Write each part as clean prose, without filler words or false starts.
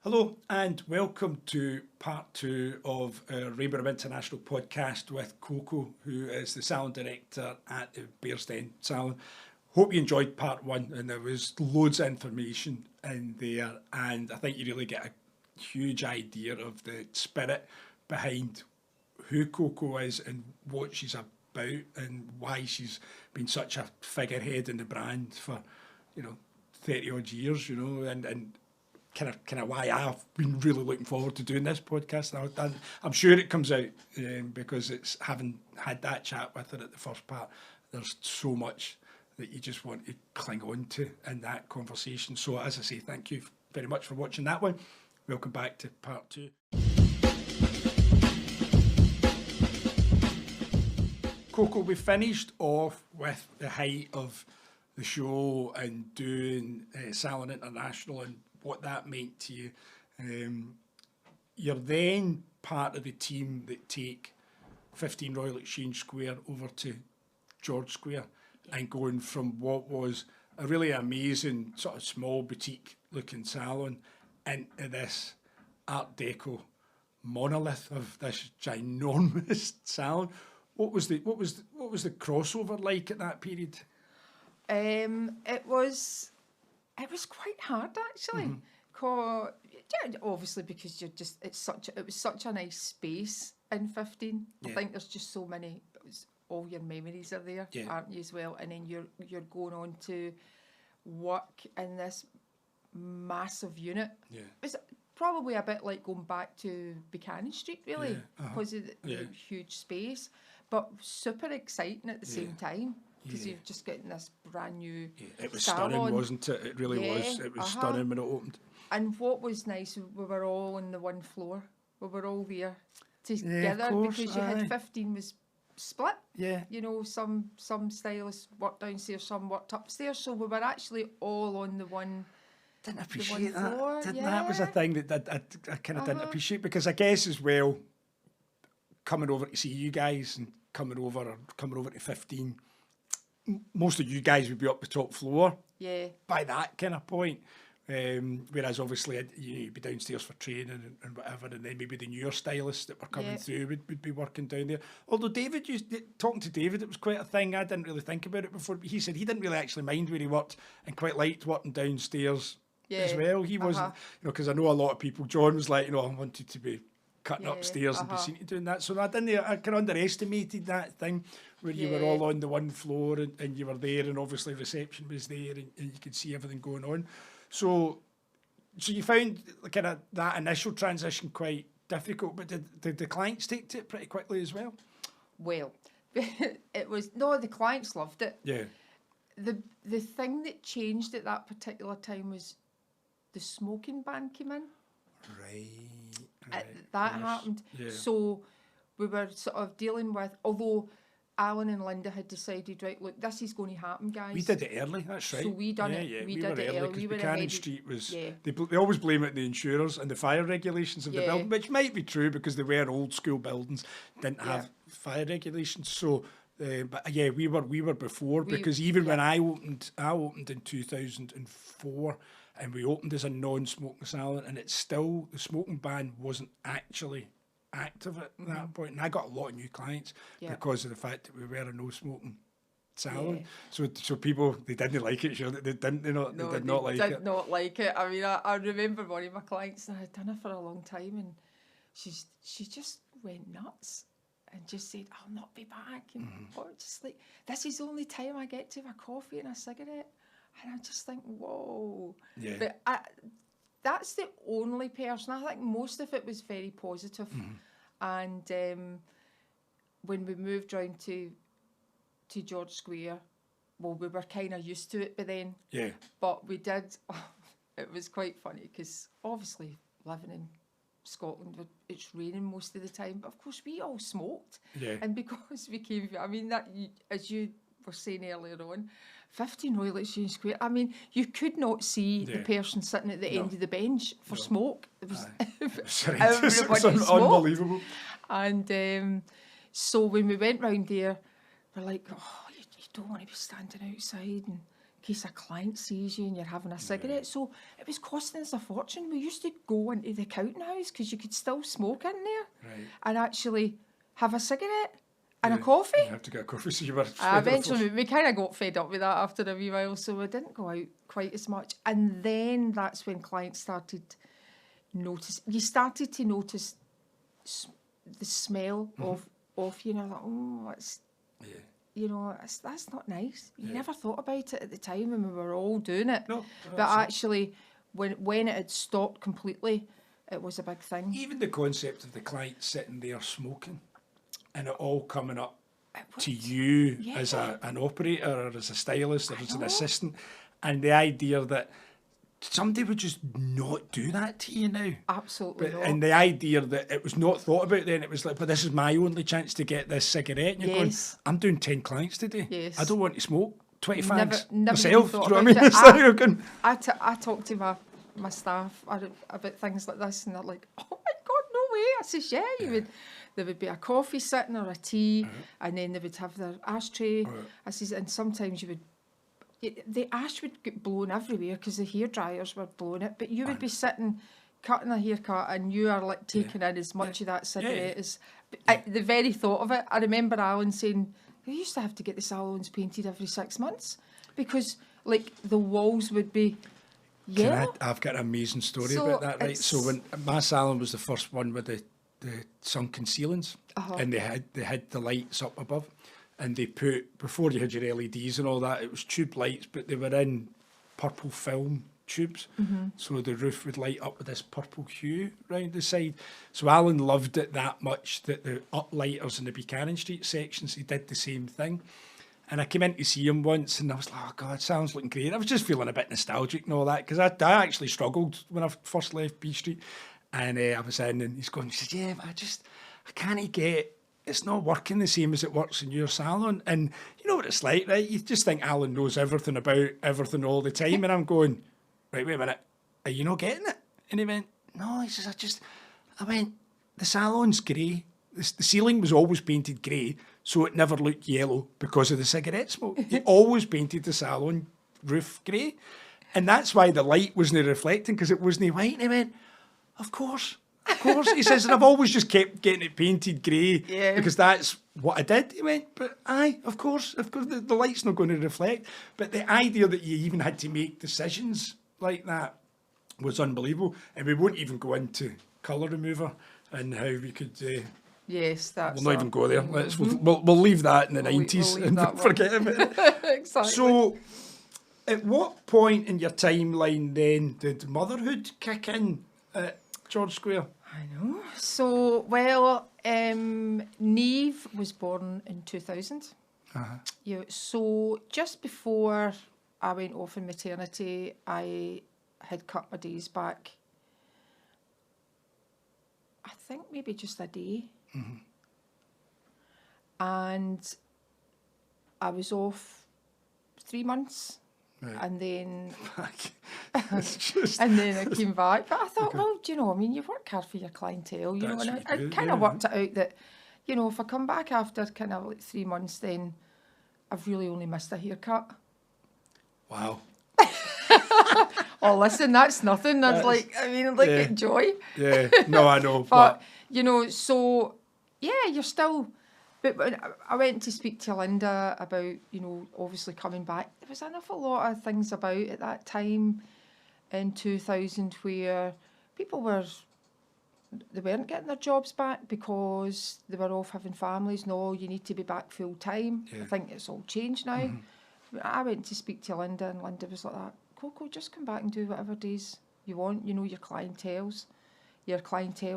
Hello and welcome to part two of our Rainbow International podcast with Coco, who is the salon director at the Bearsden Salon. Hope you enjoyed part one, and there was loads of information in there, and I think you really get a huge idea of the spirit behind who Coco is and what she's about and why she's been such a figurehead in the brand for, 30 odd years, and kind of why I've been really looking forward to doing this podcast. And I'm sure it comes out because it's having had that chat with her at the first part. There's so much that you just want to cling on to in that conversation. So as I say, thank you very much for watching that one. Welcome back to part two. Coco, we finished off with the height of the show and doing Salon International and what that meant to you. You're then part of the team that take 15 Royal Exchange Square over to George Square and going from what was a really amazing sort of small boutique looking salon into this Art Deco monolith of this ginormous salon. What was the crossover like at that period? It was quite hard actually. Obviously because it was such a nice space in 15. I think there's just so many. All your memories are there, aren't you, as well? And then you're going on to work in this massive unit. Yeah. It's probably a bit like going back to Buchanan Street, really, because of the huge space, but super exciting at the same time. Because you're just getting this brand new It was salon. Stunning, wasn't it? It really was. It was stunning when it opened. And what was nice, we were all on the one floor. We were all there together because you had 15 was split. Yeah. Some stylists worked downstairs, some worked upstairs. So we were actually all on the one. Didn't appreciate that. Floor. That was a thing that I kind of didn't appreciate, because I guess as well, coming over to see you guys and coming over to 15. Most of you guys would be up the top floor by that kind of point. Whereas obviously you'd be downstairs for training and whatever, and then maybe the newer stylists that were coming through would be working down there. Although talking to David, it was quite a thing. I didn't really think about it before, but he said he didn't really actually mind where he worked and quite liked working downstairs as well. He wasn't, because I know a lot of people, John was like, I wanted to be cutting upstairs and be seen to doing that. So I kind of underestimated that thing where you were all on the one floor and you were there, and obviously reception was there and you could see everything going on. So you found kind of that initial transition quite difficult, but did the clients take to it pretty quickly as well? Well, the clients loved it. Yeah. The thing that changed at that particular time was the smoking ban came in. Right. That happened. Yeah. So we were sort of dealing with, although Alan and Linda had decided, right, look, this is going to happen, guys. We did it early, that's right. So we did it early. Because Buchanan Street was, they always blame it on the insurers and the fire regulations of the building, which might be true because they were old school buildings, didn't have fire regulations. So, we were before, because even when I opened in 2004, and we opened as a non-smoking salon, and it's still, the smoking ban wasn't actually active at that point, and I got a lot of new clients because of the fact that we were a no-smoking salon. So people, they didn't like it. Sure, they did not like it. I mean, I remember one of my clients, and I had done her for a long time, and she just went nuts and just said, "I'll not be back," and just like, this is the only time I get to have a coffee and a cigarette. And I just think, whoa. Yeah. But that's the only person. I think most of it was very positive. And when we moved round to George Square, well, we were kind of used to it by then. Yeah. But we did, it was quite funny because obviously living in Scotland, it's raining most of the time. But of course, we all smoked. Yeah. And because we came, I mean, as you were saying earlier on, 15 Royal Exchange Square. I mean, you could not see the person sitting at the end of the bench for smoke. It was everybody smoked. Unbelievable. And so when we went round there, we're like, oh, you don't want to be standing outside and case a client sees you and you're having a cigarette. So it was costing us a fortune. We used to go into the counting house because you could still smoke in there and actually have a cigarette and a coffee. You have to get a coffee, so you were... Eventually, we kind of got fed up with that after a wee while, so we didn't go out quite as much. And then that's when clients started you started to notice the smell of you know, like, oh, it's... Yeah. You know, that's not nice. You never thought about it at the time when we were all doing it. No, but actually, when it had stopped completely, it was a big thing. Even the concept of the client sitting there smoking and it all coming up to you as an operator or as a stylist or as an assistant, and the idea that somebody would just not do that to you now. Absolutely not. And the idea that it was not thought about then, it was like, but this is my only chance to get this cigarette. And you're going, I'm doing 10 clients today. Yes. I don't want to smoke 20 fags never myself. Do you know what I mean? It's like going, I talk to my staff about things like this, and they're like, oh my God, no way. I says, there would be a coffee sitting or a tea, and then they would have their ashtray. I says, and sometimes the ash would get blown everywhere because the hair dryers were blowing it, but you would be sitting cutting a haircut and you are like taking in as much of that cigarette as the very thought of it. I remember Alan saying they used to have to get the salons painted every 6 months because like the walls would be yellow. I've got an amazing story about that, right? So when my salon was the first one with the sunken ceilings, and they had the lights up above. And they put, before you had your LEDs and all that, it was tube lights, but they were in purple film tubes. So the roof would light up with this purple hue round the side. So Alan loved it that much that the uplighters in the Buchanan Street sections, he did the same thing. And I came in to see him once and I was like, oh God, sounds looking great. I was just feeling a bit nostalgic and all that, because I actually struggled when I first left B Street. And I was in and he said, yeah, but I can't get... It's not working the same as it works in your salon. And you know what it's like, right? You just think Alan knows everything about everything all the time. And I'm going, right, wait a minute, are you not getting it? And he went, no. He says, I went, the salon's grey. The ceiling was always painted grey, so it never looked yellow because of the cigarette smoke. He always painted the salon roof grey. And that's why the light wasn't reflecting, because it wasn't white. And he went, of course. Of course, he says, and I've always just kept getting it painted grey because that's what I did. He went, but of course, the light's not going to reflect. But the idea that you even had to make decisions like that was unbelievable. And we won't even go into colour remover and how we could... yes, that's... We'll not even go there. We'll leave that in the 90s and forget about it. Exactly. So, at what point in your timeline then did motherhood kick in at George Square? I know. So, well, Neve was born in 2000. So just before I went off in maternity, I had cut my days back. I think maybe just a day. And I was off 3 months. Right. And then and then I came back. But I thought, well, do you know, I mean, you work hard for your clientele, you know, and I kind of worked it out that, you know, if I come back after kind of like 3 months, then I've really only missed a haircut. Wow. Oh, listen, that's nothing. Enjoy. Yeah, no, I know. But, you know, so, yeah, you're still... But when I went to speak to Linda about, you know, obviously coming back, there was an awful lot of things about at that time in 2000 where people they weren't getting their jobs back because they were off having families. No, you need to be back full time. I think it's all changed now. I went to speak to Linda and Linda was like that, Coco, just come back and do whatever days you want. You know your clientele,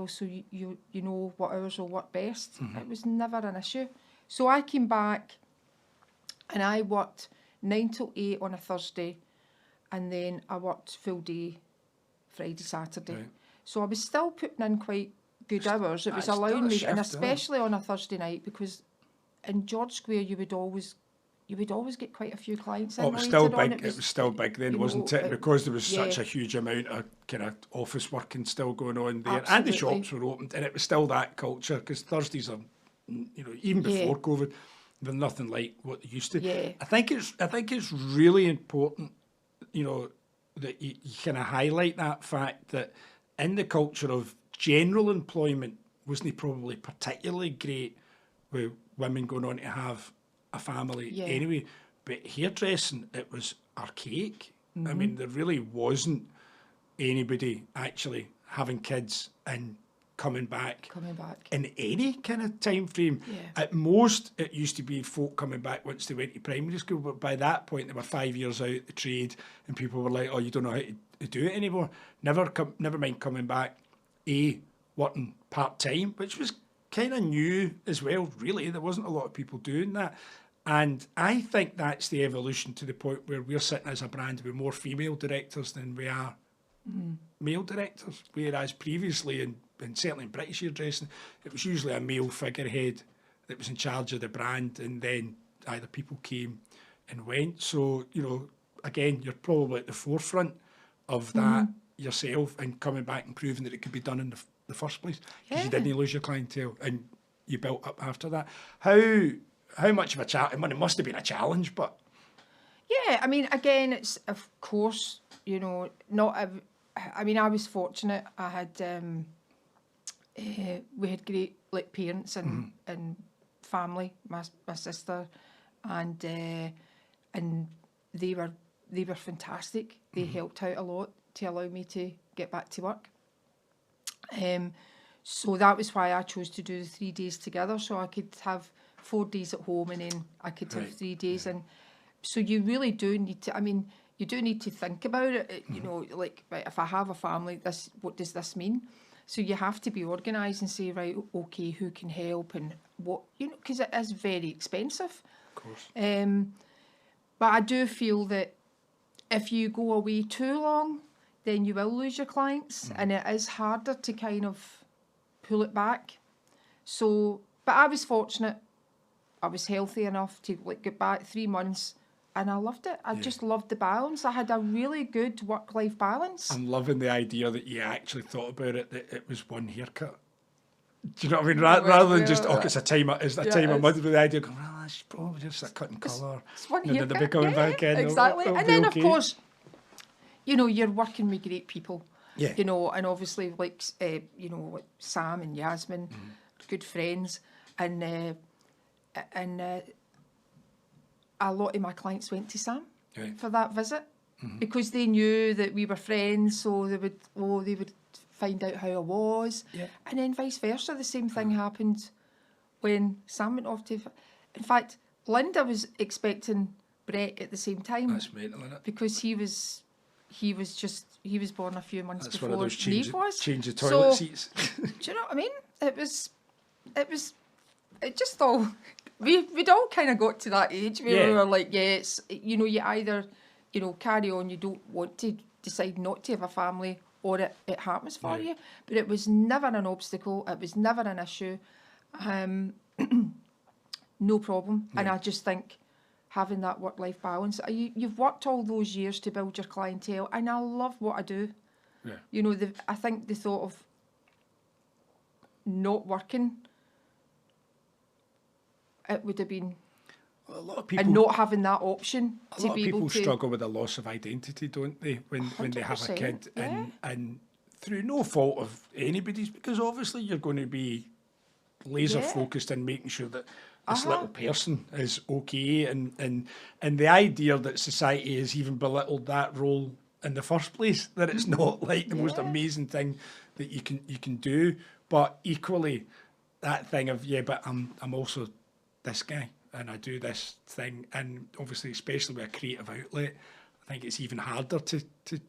so you know what hours will work best. It was never an issue. So I came back and I worked 9 till 8 on a Thursday, and then I worked full day Friday, Saturday. Right. So I was still putting in quite good hours. It was allowing me, and especially on a Thursday night, because in George Square you would always get quite a few clients in. Oh, it was still big. It was still big then, wasn't it? Because there was such a huge amount of kind of office working still going on there. Absolutely. And the shops were opened, and it was still that culture, because Thursdays are, you know, even before COVID, they're nothing like what they used to. Yeah. I think it's really important, you know, that you kind of highlight that fact that in the culture of general employment wasn't probably particularly great with women going on to have a family anyway. But hairdressing, it was archaic. I mean, there really wasn't anybody actually having kids and coming back in any kind of time frame. Yeah. At most, it used to be folk coming back once they went to primary school, but by that point, they were 5 years out the trade, and people were like, "Oh, you don't know how to do it anymore." Never mind coming back, working part time, which was kind of new as well. Really, there wasn't a lot of people doing that. And I think that's the evolution to the point where we're sitting as a brand with more female directors than we are male directors. Whereas previously, and certainly in British hairdressing, it was usually a male figurehead that was in charge of the brand, and then either people came and went. So, you know, again, you're probably at the forefront of that yourself, and coming back and proving that it could be done in the first place. Because you didn't lose your clientele and you built up after that. How much of a challenge? I mean, it must have been a challenge, but... Yeah, I mean, again, it's, of course, you know, I mean, I was fortunate. I had, we had great, like, parents and family, my sister, and they were fantastic. They helped out a lot to allow me to get back to work. So that was why I chose to do the 3 days together, so I could have 4 days at home and then I could have 3 days. And so you really do need to, I mean, you do need to think about it, you know, like, right, if I have a family, what does this mean? So you have to be organised and say, right, okay, who can help and what, you know, because it is very expensive. Of course. But I do feel that if you go away too long, then you will lose your clients, and it is harder to kind of pull it back. So, but I was fortunate. I was healthy enough to, like, get back 3 months, and I loved it. I just loved the balance. I had a really good work-life balance. I'm loving the idea that you actually thought about it, that it was one haircut. Do you know what I mean? Rather than just, it's a time a month, with the idea of going, well, that's probably just a cut and colour. It's one and haircut. then they'll be coming back in. Exactly. It'll and be then, okay. of course, you know, you're working with great people. Yeah. You know, and obviously, like, you know, like Sam and Yasmin, good friends, and a lot of my clients went to Sam for that visit because they knew that we were friends, so they would find out how I was, and then vice versa. The same thing happened when Sam went off to. In fact, Linda was expecting Brett at the same time. That's mental, isn't it? Because he was born a few months before one of those Neve was. Change the toilet seats. Do you know what I mean? It just all, we'd all kind of got to that age where we were like, it's, you know, you either, you know, carry on, you don't want to decide not to have a family, or it happens for you. But it was never an obstacle. It was never an issue. No problem. And I just think having that work-life balance, you've worked all those years to build your clientele, and I love what I do. Yeah. You know, I think the thought of not working, it would have been, a lot of people, and not having that option to be able to. A lot of people struggle with a loss of identity, don't they, when they have a kid, and through no fault of anybody's, because obviously you're going to be laser focused in making sure that this little person is okay, and the idea that society has even belittled that role in the first place, that it's not like the most amazing thing that you can do, but equally that thing of but I'm also this guy and I do this thing, and obviously especially with a creative outlet, I think it's even harder to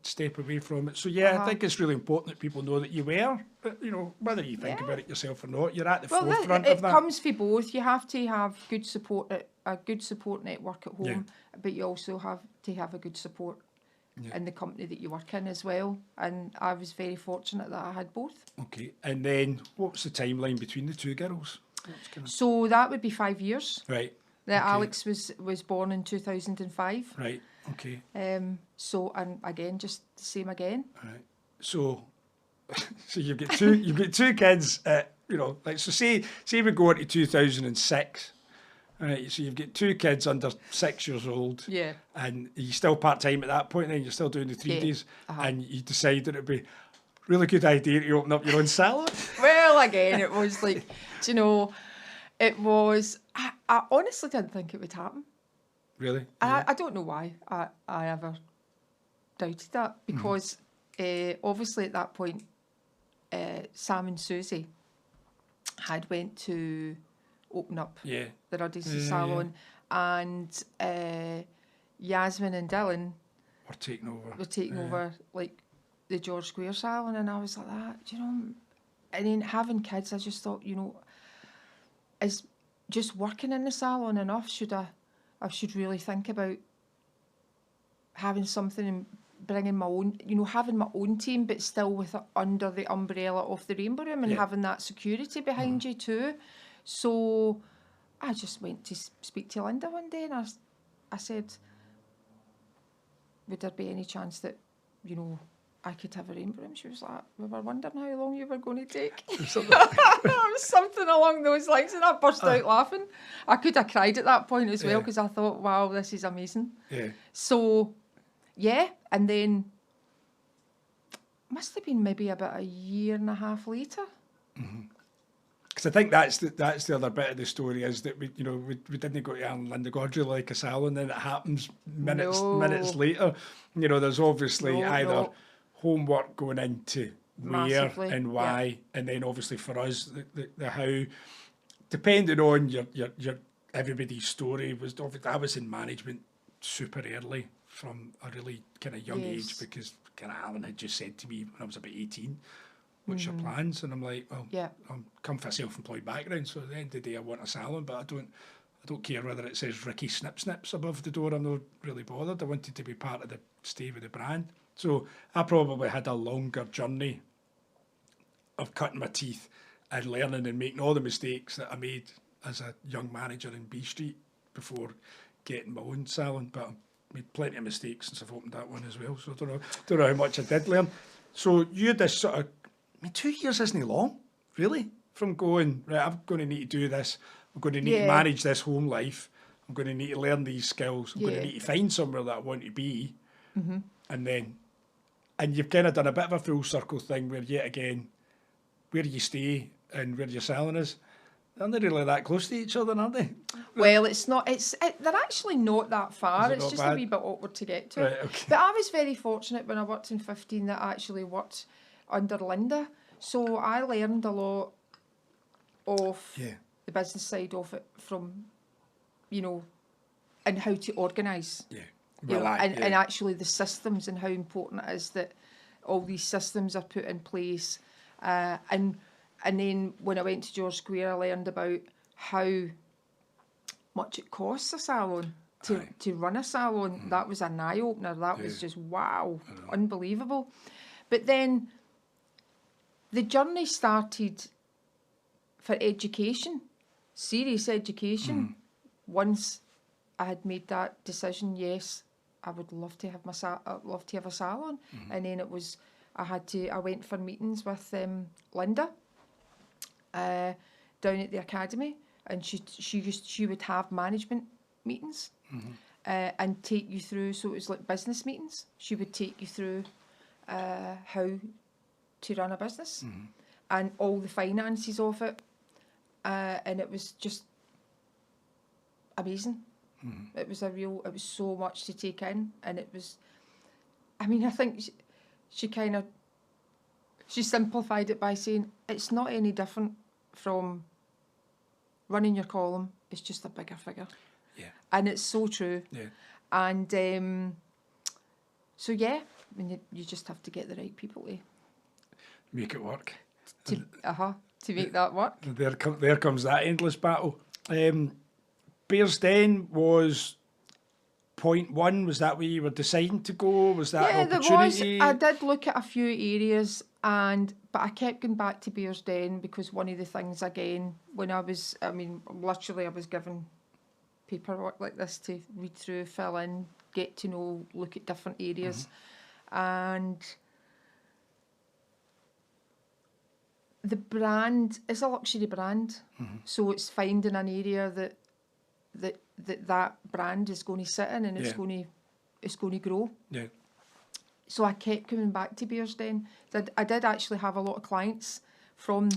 step away from it. So I think it's really important that people know that you were, you know, whether you think about it yourself or not, you're at the forefront of that. It comes for both. You have to have good support, a good support network at home, but you also have to have a good support in the company that you work in as well. And I was very fortunate that I had both. Okay. And then what's the timeline between the two girls? So that would be 5 years. Right. Alex was born in 2005. Right. Okay. So, and again, just the same again. Right. So you've got two kids. You know, like, so say we go into 2006, All right, so you've got 2 kids under 6 years old. Yeah. And you're still part-time at that point then, you're still doing the 3 Yeah. days. And you decided it'd be a really good idea to open up your own salon. Well, again, it was like, do you know, it was, I honestly didn't think it would happen. Really? And I don't know why I ever doubted that, because obviously at that point, Sam and Susie had went to open up the Ruddy's salon, and Yasmin and Dylan We're taking over. over like the George Square salon, and I was like that, you know. And then having kids, I just thought, you know, is just working in the salon enough? I should really think about having something and bringing my own, you know, having my own team, but still with it under the umbrella of the Rainbow Room, and having that security behind you too. So I just went to speak to Linda one day, and I said, would there be any chance that, you know, I could have a Rainbow Room? She was like, we were wondering how long you were going to take. Something along those lines, and I burst out laughing. I could have cried at that point as well, because I thought, wow, this is amazing. Yeah. So, yeah, and then must have been maybe about a year and a half later. Because I think that's the other bit of the story, is that we didn't go to Anne Linda Godry like a salon, then it happens minutes later. You know, there's obviously either homework going into massively, where and why, and then obviously for us the how, depending on your everybody's story. I was in management super early from a really kind of young age, because kind of Alan had just said to me when I was about 18, what's your plans? And I'm like, well, I'm come from a self-employed background, so at the end of the day I want a salon, but I don't care whether it says Ricky Snips above the door. I'm not really bothered. I wanted to be part of the stay with the brand. So I probably had a longer journey of cutting my teeth and learning and making all the mistakes that I made as a young manager in B Street before getting my own salon. But I made plenty of mistakes since I've opened that one as well. So I don't know how much I did learn. So you had this sort of, 2 years isn't long, really, from going, right, I'm going to need to do this. I'm going to need to manage this home life. I'm going to need to learn these skills. I'm going to need to find somewhere that I want to be. And you've kind of done a bit of a full circle thing where, yet again, where you stay and where your salon is, they're not really that close to each other, are they? Well, it's not. They're actually not that far. It's just a wee bit awkward to get to. Right, okay. But I was very fortunate when I worked in 15 that I actually worked under Linda. So I learned a lot of the business side of it from, you know, and how to organise. Yeah. Well, and actually the systems, and how important it is that all these systems are put in place. And then when I went to George Square, I learned about how much it costs a salon to run a salon. That was an eye-opener. That was just, wow, unbelievable. But then the journey started for education, serious education. Once I had made that decision, yes, I would love to have a salon. And then it was, I went for meetings with Linda down at the academy, and she would have management meetings and take you through. So it was like business meetings. She would take you through how to run a business and all the finances of it, and it was just amazing. It was it was so much to take in, and it was, I mean, I think she simplified it by saying it's not any different from running your column. It's just a bigger figure. Yeah. And it's so true. Yeah. And so I mean, you just have to get the right people to make it work. To make that work. There comes that endless battle. Bears Den was point one. Was that where you were deciding to go? Was that an opportunity? There was. I did look at a few areas, but I kept going back to Bears Den because one of the things, again, when I was given paperwork like this to read through, fill in, get to know, look at different areas, and the brand is a luxury brand, so it's finding an area that brand is going to sit in, and it's going to grow. Yeah. So I kept coming back to Bearsden. I did actually have a lot of clients from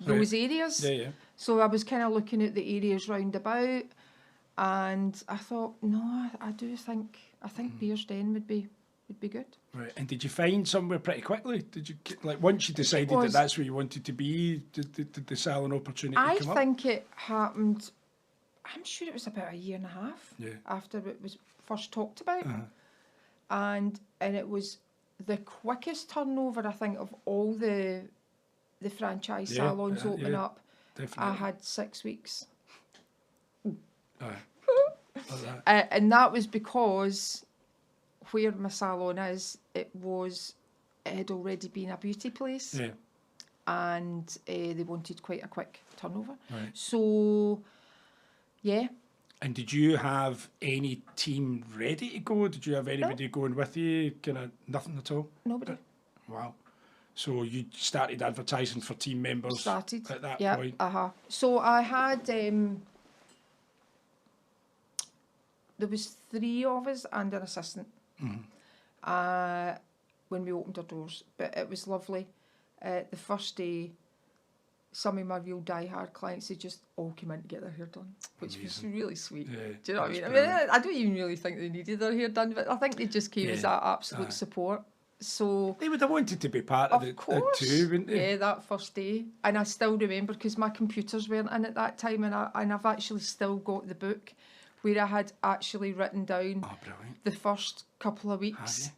those areas. Yeah, yeah. So I was kind of looking at the areas round about, and I thought, no, I think Bearsden would be good. Right. And did you find somewhere pretty quickly? Did you, like, once you decided that that's where you wanted to be, did the salon opportunity come up? I think it happened, I'm sure it was about a year and a half after it was first talked about. And it was the quickest turnover, I think, of all the franchise salons opening up. Definitely. I had 6 weeks. Like And that was because where my salon is, it had already been a beauty place. Yeah. And they wanted quite a quick turnover. Right. So, yeah. And did you have any team ready to go? Did you have anybody going with you? Kind of nothing at all? Nobody. Wow. So you started advertising for team members at that point? So I had, there was 3 of us and an assistant when we opened our doors. But it was lovely. The first day, some of my real die-hard clients, they just all came in to get their hair done, which was really sweet. Yeah, do you know what I mean? Brilliant. I mean, I don't even really think they needed their hair done, but I think they just came as that absolute support. So they would have wanted to be part of it too, wouldn't they? Yeah, that first day. And I still remember, because my computers weren't in at that time, and I've actually still got the book where I had actually written down the first couple of weeks.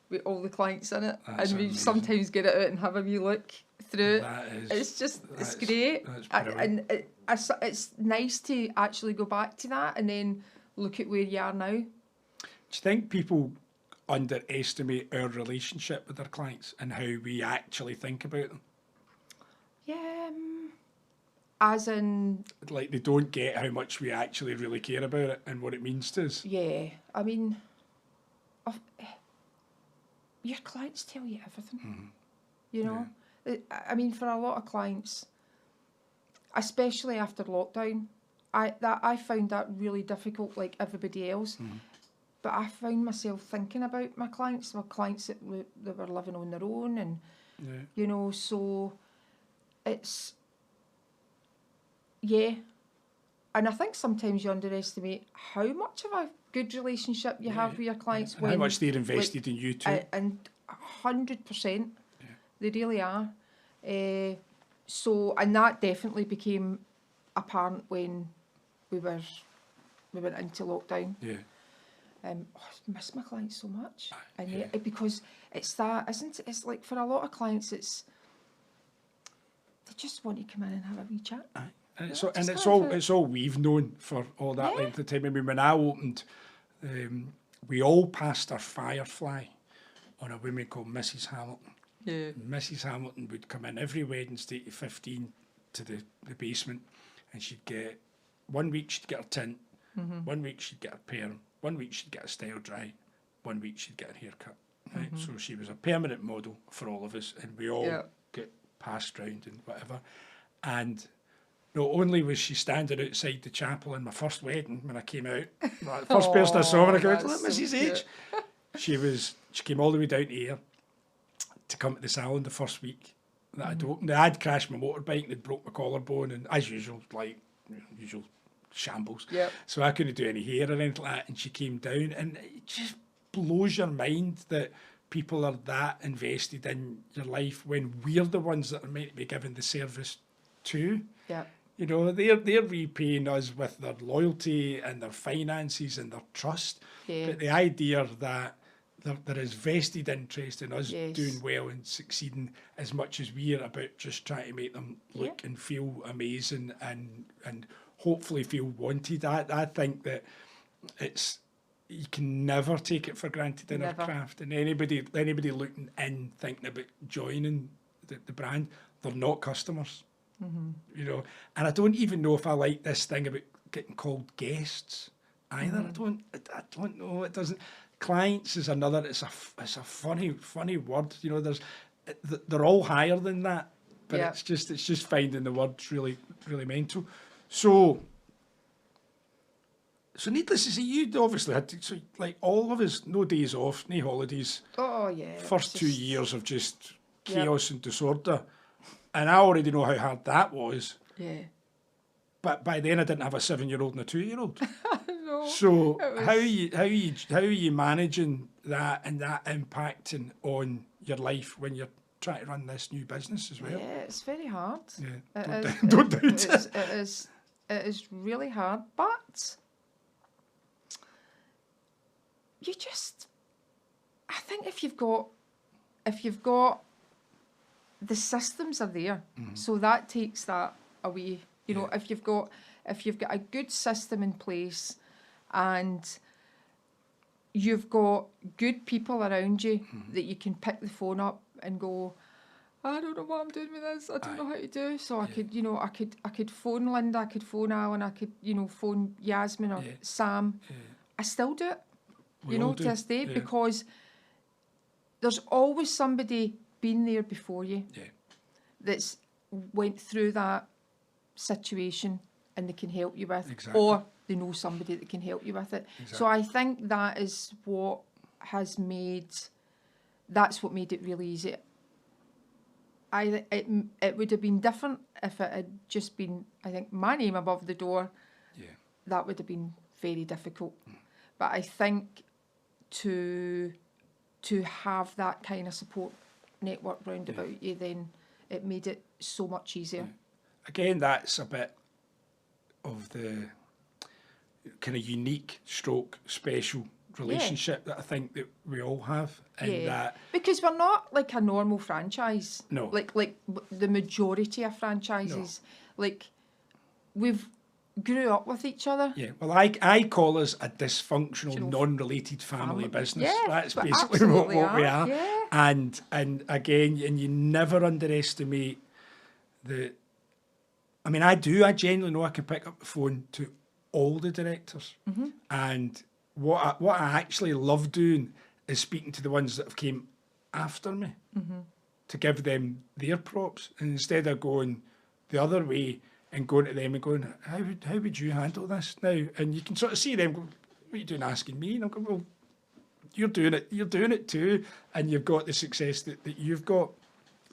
With all the clients in it. That's we amazing. Sometimes get it out and have a wee look through it. It's great. And it's nice to actually go back to that and then look at where you are now. Do you think people underestimate our relationship with our clients and how we actually think about them? Yeah. As in... Like, they don't get how much we actually really care about it and what it means to us. Yeah. I mean... your clients tell you everything, you know. I mean, for a lot of clients, especially after lockdown, I found that really difficult, like everybody else. But I found myself thinking about my clients that they were living on their own, and you know, so it's and I think sometimes you underestimate how much of a good relationship you have with your clients. And how much they're invested in you too. And 100%, they really are. So, and that definitely became apparent when we went into lockdown. I miss my clients so much, and because it's that, isn't it? It's like, for a lot of clients, they just want to come in and have a wee chat. And it's all we've known for all that length of time. I mean, when I opened, we all passed our firefly on a woman called Mrs. Hamilton. Mrs. Hamilton would come in every Wednesday to 15 to the basement, and she'd get, 1 week she'd get her tint, 1 week she'd get her perm, 1 week she'd get a style dry, 1 week she'd get her haircut. Right? So she was a permanent model for all of us, and we all get passed round and whatever. And not only was she standing outside the chapel in my first wedding when I came out, the first person I saw when I came out, look, Mrs. H. She came all the way down here to come to the salon the first week that I'd opened. I'd crashed my motorbike and had broke my collarbone, and as usual, usual shambles. So I couldn't do any hair or anything like that, and she came down, and it just blows your mind that people are that invested in your life when we're the ones that are meant to be given the service to. You know, they're repaying us with their loyalty and their finances and their trust. But the idea that there is vested interest in us doing well and succeeding as much as we are about just trying to make them look and feel amazing and hopefully feel wanted. I think that you can never take it for granted in our craft. And anybody looking in, thinking about joining the brand, they're not customers. You know, and I don't even know if I like this thing about getting called guests either. I don't know. It doesn't. Clients is another. It's a funny word. You know, they're all higher than that, but it's just finding the words really mental. So So needless to say, you obviously had to, so like all of us, no days off, no holidays. Oh, yeah. First 2 years of just Yep. chaos and disorder. And I already know how hard that was. Yeah. But by then I didn't have a 7-year-old and a 2-year-old. No. So It was- how are you managing that and that impacting on your life when you're trying to run this new business as well? Yeah, it's very hard. Yeah. It is- Don't doubt it is really hard, but you just, I think if you've got the systems are there, so that takes that away. You know, if you've got a good system in place and you've got good people around you that you can pick the phone up and go, I don't know what I'm doing with this. I don't know how to do. So I could, you know, I could phone Linda, I could phone Alan, I could, you know, phone Yasmin or Sam. I still do it, We you know, all to do, this day, yeah. because there's always somebody been there before you that's went through that situation and they can help you with, Exactly. or they know somebody that can help you with it. So I think that is what has made, that's what made it really easy. It would have been different if it had just been, I think, my name above the door. Yeah. That would have been very difficult. But I think to have that kind of support network round about you, then it made it so much easier. Again, that's a bit of the kind of unique stroke special relationship that I think that we all have, and that because we're not like a normal franchise. No. Like the majority of franchises. Like we've grew up with each other. yeah. Well, I call us a dysfunctional, non-related family business. Yeah, That's we basically what absolutely we are, are. yeah. And again, and you never underestimate the. I mean, I genuinely know I can pick up the phone to all the directors, and what I actually love doing is speaking to the ones that have came after me to give them their props, and instead of going the other way and going to them and going, how would you handle this now? And you can sort of see them go, what are you doing asking me? And I'm going, well, you're doing it too, and you've got the success that you've got.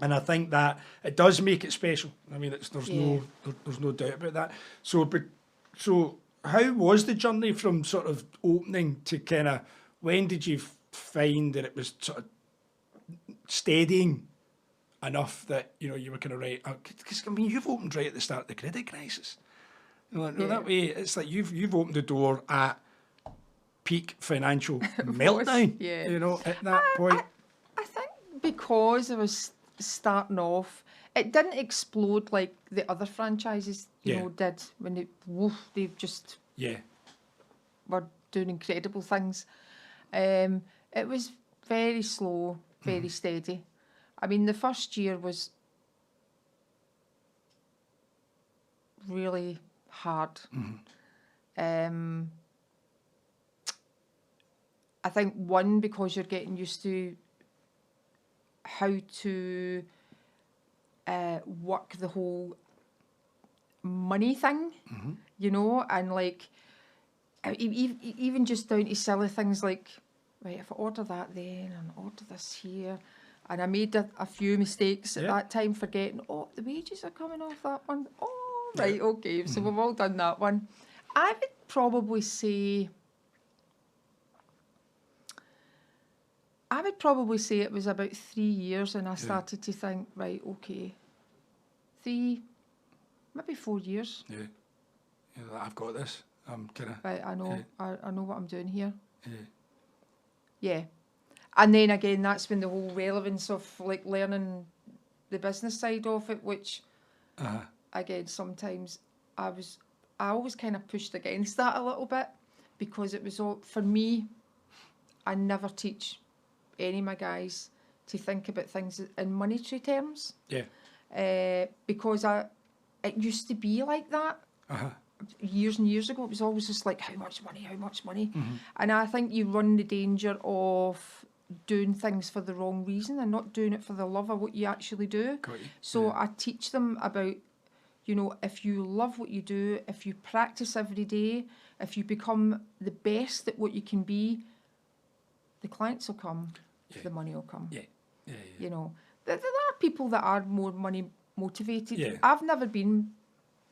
And I think that it does make it special. I mean, there's no doubt about that. So how was the journey from sort of opening to kind of, when did you find that it was sort of steadying enough that, you know, you were kind of right? Because I mean, you've opened right at the start of the credit crisis. You know, that way, it's like you've opened the door at peak financial meltdown. Yeah. You know, at that point. I think because I was starting off, it didn't explode like the other franchises, you know, did when they just were doing incredible things. It was very slow, very steady. I mean, the first year was really hard. I think one, because you're getting used to how to work the whole money thing, you know, and like even just down to silly things like, right, if I order that then and order this here, and I made a few mistakes at that time, forgetting, oh, the wages are coming off that one. Oh, right, okay, so we've all done that one. I would probably say it was about 3 years, and I started to think, right, okay, 3, maybe 4 years. Yeah, I've got this. I'm kind of right. I know, I know what I'm doing here. Yeah. And then again, that's when the whole relevance of like learning the business side of it, which again sometimes I always kind of pushed against that a little bit, because it was all, for me, I never teach any of my guys to think about things in monetary terms. Yeah. Because it used to be like that. Years and years ago. It was always just like, how much money? And I think you run the danger of doing things for the wrong reason and not doing it for the love of what you actually do. So I teach them about, you know, if you love what you do, if you practice every day, if you become the best at what you can be, the clients will come, the money will come. Yeah. You know, there are people that are more money motivated. Yeah. I've never been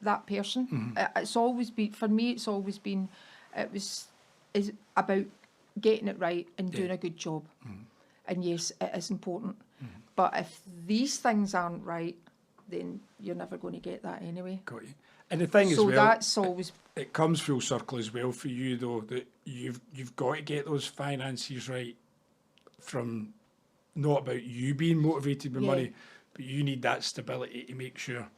that person. It's always been, for me, it's always been, is about getting it right and doing a good job. And yes, it is important. But if these things aren't right, then you're never going to get that anyway. Got you. And the thing as So well, that's always... it comes full circle as well for you, though, that you've got to get those finances right from not about you being motivated with money, but you need that stability to make sure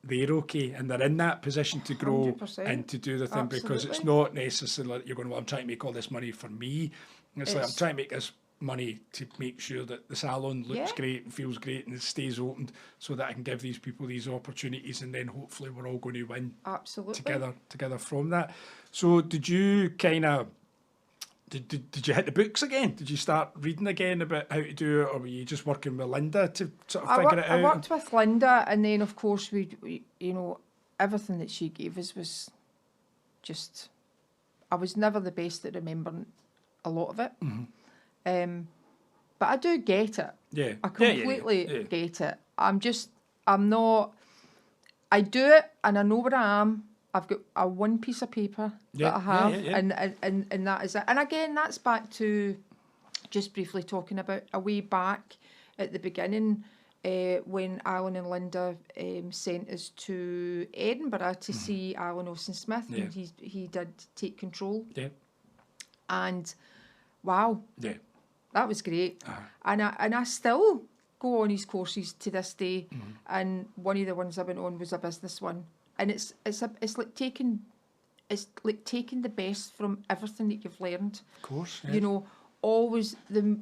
they're okay and they're in that position to grow 100%. and to do the thing, because it's Absolutely. not necessarily that you're going, well, I'm trying to make all this money for me. It's like, I'm trying to make this money to make sure that the salon looks great and feels great and it stays open, so that I can give these people these opportunities, and then hopefully we're all going to win together from that. So did you kind of did you hit the books again? Did you start reading again about how to do it, or were you just working with Linda to sort of figure it out? I worked with Linda, and then of course we you know, everything that she gave us was just, I was never the best at remembering a lot of it. But I do get it. Yeah. I completely get it. I'm not, I do it and I know where I am. I've got a one piece of paper that I have, and that is it. And again, that's back to just briefly talking about a way back at the beginning, when Alan and Linda sent us to Edinburgh to see Alan Olsen-Smith, and he did Take Control. Yeah. And wow. Yeah. That was great. And I still go on his courses to this day. And one of the ones I went on was a business one. And it's like taking the best from everything that you've learned. Of course. Yeah. You know, always the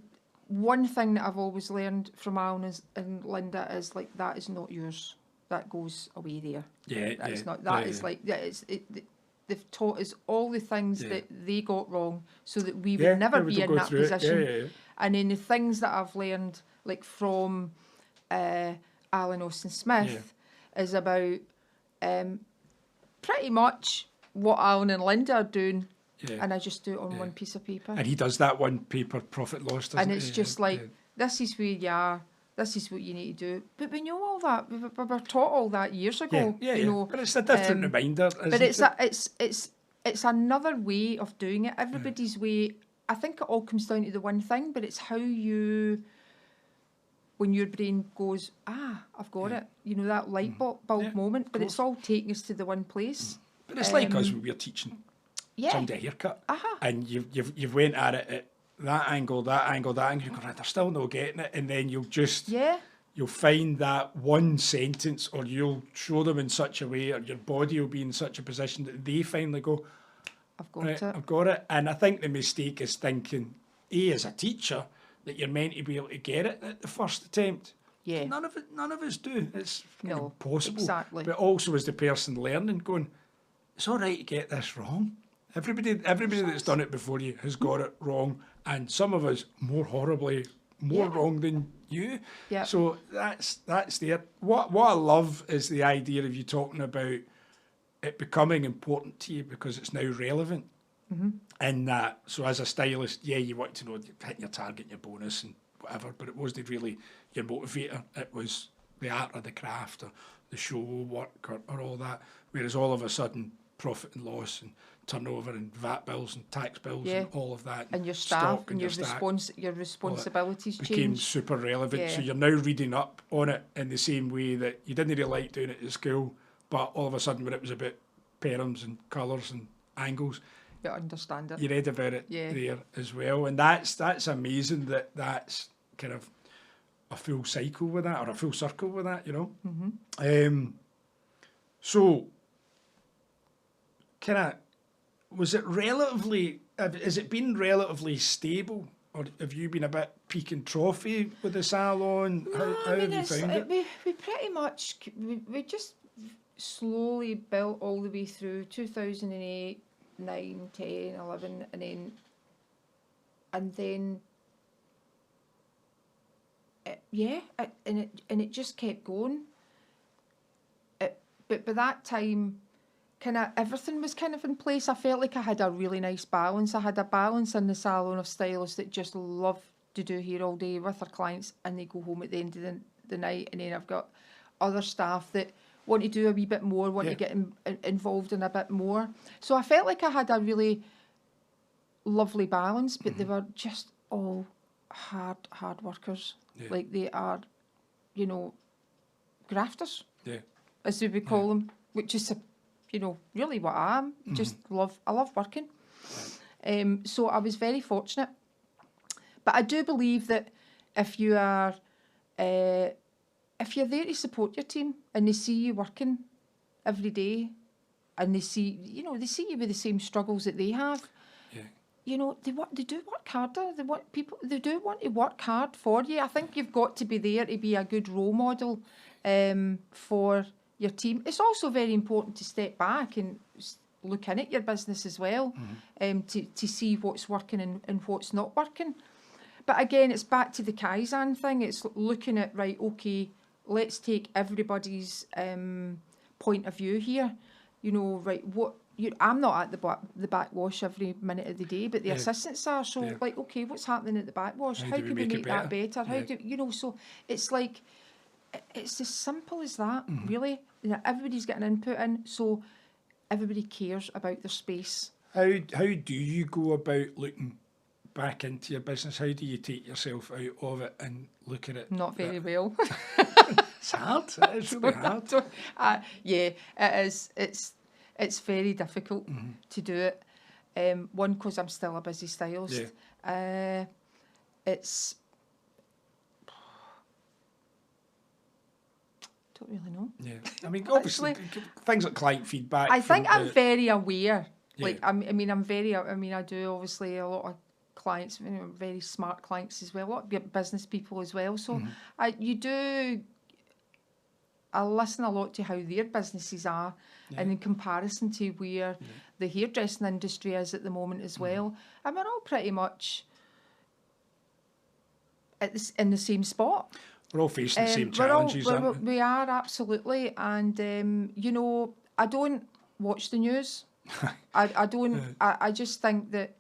one thing that I've always learned from Alan and Linda is like, that is not yours. That goes away there. Yeah. That's not. That is like, they've taught us all the things that they got wrong, so that we would never be in that position. And then the things that I've learned, like from Alan Olsen-Smith, is about pretty much what Alan and Linda are doing, and I just do it on one piece of paper. And he does that one paper profit loss, doesn't he? And it's just like, this is where you are, this is what you need to do. But we know all that. We were taught all that years ago. You know, but it's a different reminder, isn't it? It's another way of doing it. Everybody's way. I think it all comes down to the one thing, but it's how you, when your brain goes, I've got it. You know, that light bulb moment. But it's all taking us to the one place. But it's like us when we're teaching somebody a haircut, and you've went at it at that angle, you're going, they're still not getting it, and then you'll just you'll find that one sentence, or you'll show them in such a way, or your body will be in such a position that they finally go, I've got it. And I think the mistake is thinking, as a teacher, that you're meant to be able to get it at the first attempt. Yeah. None of us do. It's impossible. Exactly. But also as the person learning, going, it's all right to get this wrong. Everybody that's done it before you has got it wrong, and some of us more horribly wrong than you. Yeah. So that's there. What I love is the idea of you talking about it becoming important to you because it's now relevant. And that, so as a stylist, you want to know hit your target, your bonus and whatever, but it wasn't really your motivator. It was the art or the craft or the show work or all that. Whereas all of a sudden, profit and loss and turnover and VAT bills and tax bills and all of that, and your staff and your responsibilities became super relevant. So you're now reading up on it in the same way that you didn't really like doing it at school, but all of a sudden when it was about perms and colours and angles, you understand it. You read about it there as well, and that's amazing that's kind of a full cycle with that, or a full circle with that, you know. So was it relatively, has it been relatively stable, or have you been a bit peak and trophy with the salon? How have you found it? We pretty much, we just slowly built all the way through 2008, 9, 10, 11, and then it just kept going. But by that time, kind of everything was kind of in place. I felt like I had a really nice balance. I had a balance in the salon of stylists that just love to do hair all day with their clients, and they go home at the end of the night. And then I've got other staff that want to do a wee bit more, want to get involved in a bit more. So I felt like I had a really lovely balance, but they were just all hard workers. Like they are, you know, grafters, as we would call them, which is, you know, really what I am. Just I love working. So I was very fortunate. But I do believe that if you are, if you're there to support your team and they see you working every day, and they see, you know, they see you with the same struggles that they have. You know, they do work harder. They do want to work hard for you. I think you've got to be there to be a good role model for your team. It's also very important to step back and look in at your business as well, to see what's working and what's not working. But again, it's back to the Kaizen thing. It's looking at, right, okay, let's take everybody's point of view here. You know, right, I'm not at the backwash every minute of the day, but the assistants are. So, like, okay, what's happening at the backwash? How can we make that better? How do you know? So it's like, it's as simple as that, really. You know, everybody's getting input in, so everybody cares about their space. How do you go about looking back into your business? How do you take yourself out of it and look at it? Not very well. It's hard. It's really hard. Yeah, it is. It's very difficult to do it. One, because I'm still a busy stylist. It's... don't really know. I mean, obviously, things like client feedback. I think I'm very aware. Like, I do obviously a lot of clients, you know, very smart clients as well, a lot of business people as well. So I listen a lot to how their businesses are, and in comparison to where the hairdressing industry is at the moment as well. And we're all pretty much in the same spot. We're all facing the same challenges, aren't we? We are, absolutely. And, you know, I don't watch the news. I don't. I just think that,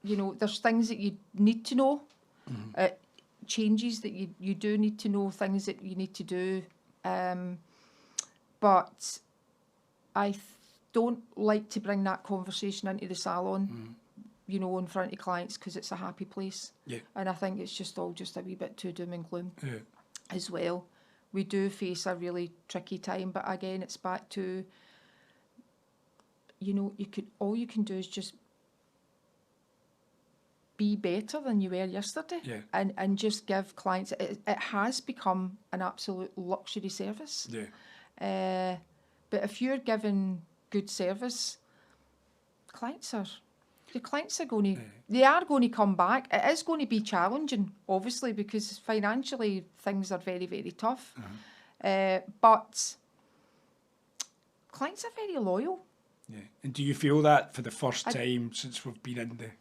you know, there's things that you need to know, changes that you do need to know, things that you need to do. But I don't like to bring that conversation into the salon, you know, in front of clients, because it's a happy place. And I think it's just all just a wee bit too doom and gloom as well. We do face a really tricky time, but again, it's back to, you know, all you can do is just be better than you were yesterday, and just give clients. It has become an absolute luxury service. But if you're giving good service, clients are going to they are going to come back. It is going to be challenging, obviously, because financially things are very, very tough. But clients are very loyal. And do you feel that for the first time since we've been in the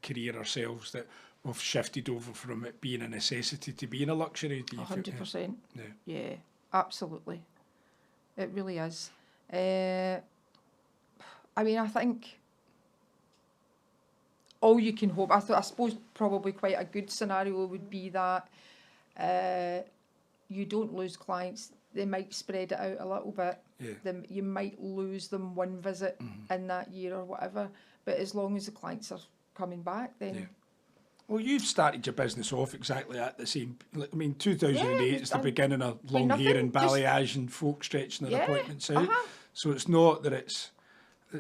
career ourselves, that we've shifted over from it being a necessity to being a luxury? 100%. Yeah, absolutely. It really is. I mean, I think all you can hope, I suppose probably quite a good scenario would be that you don't lose clients. They might spread it out a little bit. You might lose them one visit in that year or whatever, but as long as the clients are coming back, then... Well, you've started your business off exactly at the same... I mean, 2008 is the beginning of long hair and balayage and folk stretching their appointments out. So it's not that it's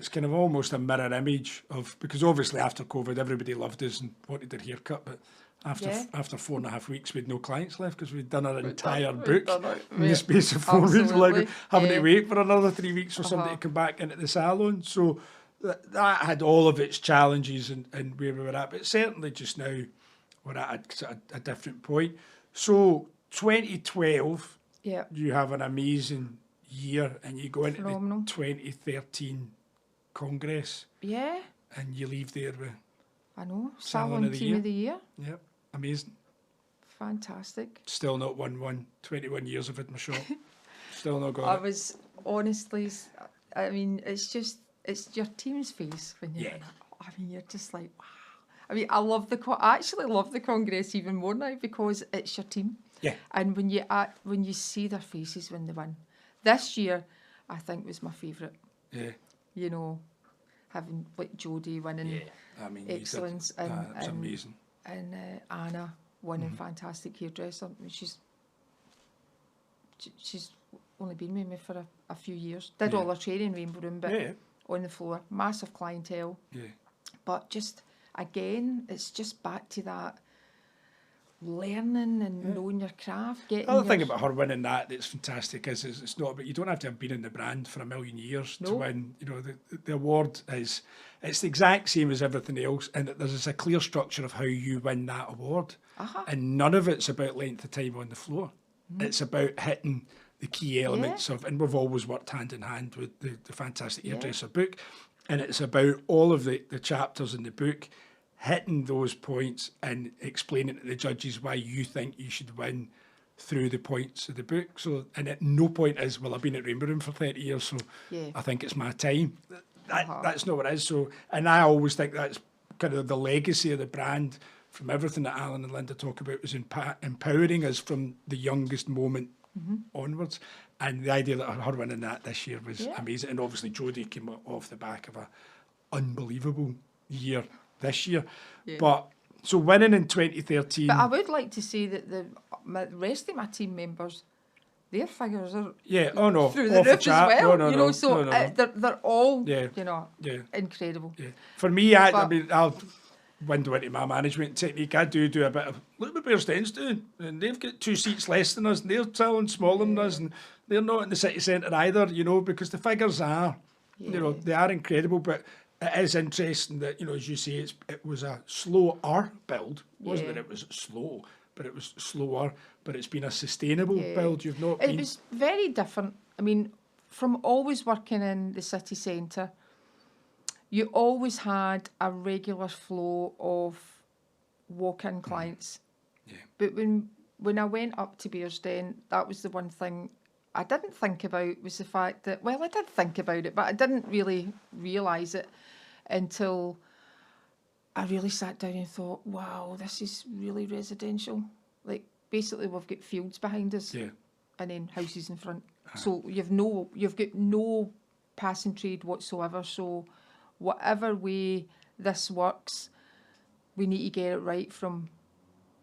kind of almost a mirror image of... Because obviously after COVID, everybody loved us and wanted their haircut, but after 4.5 weeks, we had no clients left because we'd done our entire book in the space of 4 weeks, like having to wait for another 3 weeks for somebody to come back into the salon. So that had all of its challenges and where we were at, but certainly just now we're at a different point. So 2012, you have an amazing year, and you go into the 2013 Congress. And you leave there with... I know, Salon Team of the Year. Yep, amazing. Fantastic. Still not won 21 years of it in my shop. Still not got I was honestly I mean, it's your team's face when you're. I mean, you're just like, wow. I mean, I actually love the Congress even more now because it's your team. Yeah. And when you see their faces when they win, this year, I think was my favourite. Yeah. You know, having like Jodie winning. Yeah. I mean, excellence it was amazing. And Anna winning fantastic hairdresser. I mean, she's only been with me for a few years. Did all her training in Rainbow Room, but on the floor, massive clientele. Yeah. But just again, it's just back to that learning and knowing your craft. The other thing about her winning that's fantastic is it's not about, you don't have to have been in the brand for a million years to win. You know, the award it's the exact same as everything else, and there's a clear structure of how you win that award, and none of it's about length of time on the floor. It's about hitting the key elements of, and we've always worked hand in hand with the Fantastic Hairdresser book, and it's about all of the chapters in the book, hitting those points and explaining to the judges why you think you should win through the points of the book. So, and at no point is, well, I've been at Rainbow Room for 30 years, so I think it's my time. That's not what it is. So, and I always think that's kind of the legacy of the brand from everything that Alan and Linda talk about, was empowering us from the youngest moment onwards. And the idea that her winning that this year was amazing. And obviously Jodie came off the back of an unbelievable year this year. But so winning in 2013. But I would like to say that the rest of my team members, their figures are through the roof as well. So they're all incredible. Yeah. For me, I mean, I'll window into my management technique. I do a bit of, look what Bear Stend's doing, and they've got 2 seats less than us, and they're selling smaller than us, and they're not in the city centre either, you know, because the figures are, you know, they are incredible. But it is interesting that, you know, as you say, it was a slower build. It wasn't that it was slow, but it was slower, but it's been a sustainable build. You've not It was very different. I mean, from always working in the city centre, you always had a regular flow of walk-in clients. But when I went up to Bearsden, that was the one thing I didn't think about, was the fact that, well, I did think about it, but I didn't really realise it until I really sat down and thought, wow, this is really residential. Like, basically we've got fields behind us and then houses in front. So you've got no passing trade whatsoever. So whatever way this works, we need to get it right from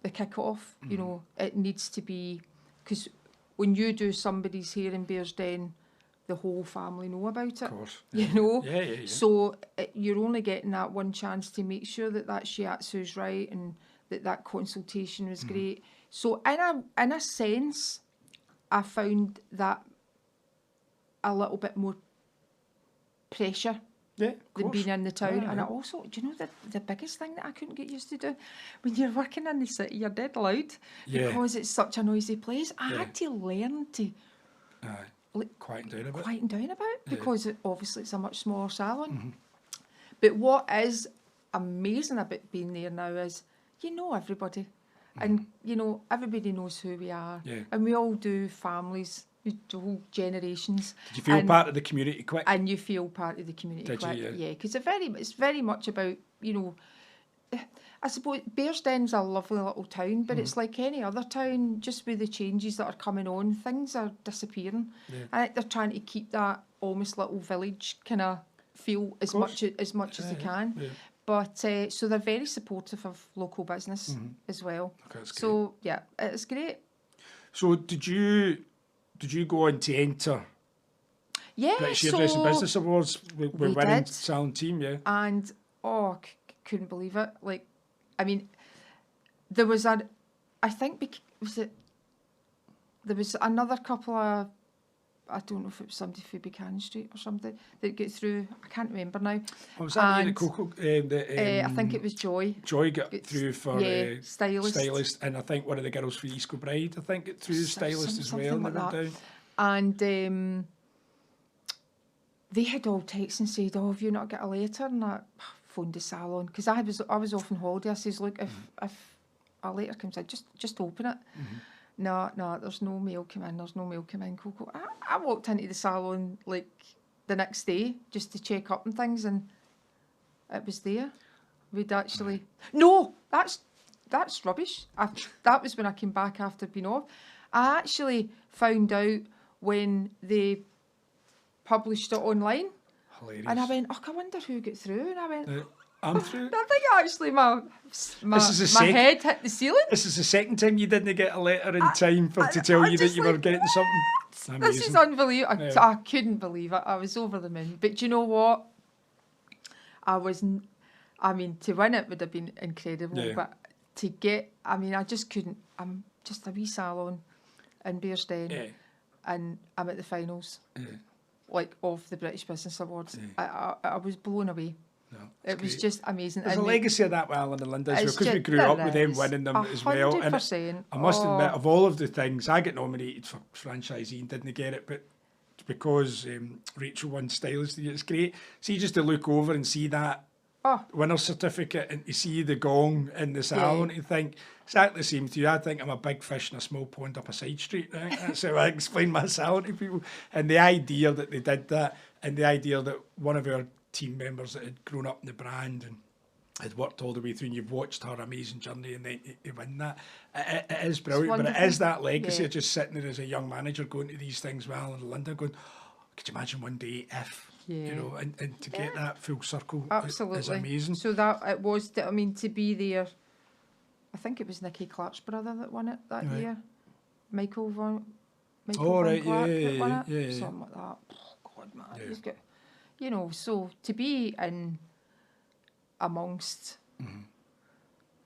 the kick-off. You know, it needs to be, because when you do somebody's hair in Bearsden, the whole family know about it. Of course. You know? Yeah. So you're only getting that one chance to make sure that shiatsu's right and that consultation was great. So in a sense, I found that a little bit more pressure than being in the town. And I also, do you know the biggest thing that I couldn't get used to doing? When you're working in the city, you're dead loud because it's such a noisy place. I had to learn to quieten down a bit because obviously it's a much smaller salon. But what is amazing about being there now is you know everybody. And, you know, everybody knows who we are. And we all do families, whole generations. Did you feel part of the community quick? And you feel part of the community quick. Yeah, because it's very much about, you know, I suppose Bearsden's a lovely little town, but it's like any other town, just with the changes that are coming on, things are disappearing. I think they're trying to keep that almost little village kind of feel as much as they can. But so they're very supportive of local business as well. Okay, so yeah, it's great. So did you go on to enter British Hairdressing Business Awards? We're winning salon team, and couldn't believe it. Like, I mean, there was there was another couple of, I don't know if it was somebody from Buchanan Street or something that got through. I can't remember now. Oh, was that the Coco? I think it was Joy. Joy got through for stylist, and I think one of the girls for East Kilbride, I think, got through stylist as well. Like that. And they had all texted and said, "Oh, have you not got a letter?" And I phoned the salon because I was off on holiday. I says, "Look, if a letter comes in, just open it." No, there's no mail come in, Coco. I walked into the salon like the next day just to check up on things, and it was there. We'd actually no, that's rubbish. That was when I came back after being off. I actually found out when they published it online. Hilarious. And I went, oh, I wonder who got through. And I went, I'm through. I think actually my head hit the ceiling. This is the second time you didn't get a letter in time to tell you that you were getting something. This is unbelievable. Yeah. I couldn't believe it. I was over the moon. But you know what? I mean, to win it would have been incredible. Yeah. But to get, I mean, I just couldn't. I'm just a wee salon in Bearsden. Yeah. And I'm at the finals. Yeah. Like of the British Business Awards. Yeah. I was blown away. No, it was just amazing. There's a legacy of that with Alan and Linda as well, because we grew up with them winning them as well. And I must admit, of all of the things, I got nominated for franchisee and didn't get it, but because Rachel won stylist, it's great. See, just to look over and see that winner's certificate and to see the gong in the salon and think, exactly the same to you. I think I'm a big fish in a small pond up a side street. Right? That's how I explain my salon to people. And the idea that they did that, and the idea that one of our team members that had grown up in the brand and had worked all the way through, and you've watched her amazing journey and then to win that. It is brilliant, but it is that legacy of just sitting there as a young manager going to these things with Alan and Linda going, could you imagine one day if, you know, and to get that full circle is amazing. So that it was, I mean, to be there, I think it was Nicky Clark's brother that won it that year. Michael Von Clark that won it. Something like that. Oh, God, man. He's got, you know, so to be in amongst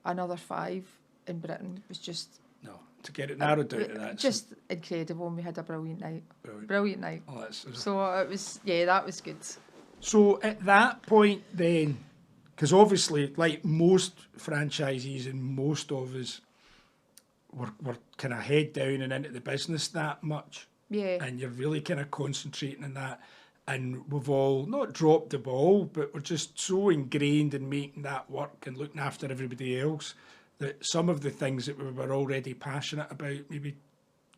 another 5 in Britain was just... No, to get it narrowed down to that. Just incredible, and we had a brilliant night. Brilliant night. Oh, so it was, that was good. So at that point then, because obviously, like most franchisees and most of us, we're kind of head down and into the business that much. Yeah. And you're really kind of concentrating on that. And we've all not dropped the ball, but we're just so ingrained in making that work and looking after everybody else that some of the things that we were already passionate about maybe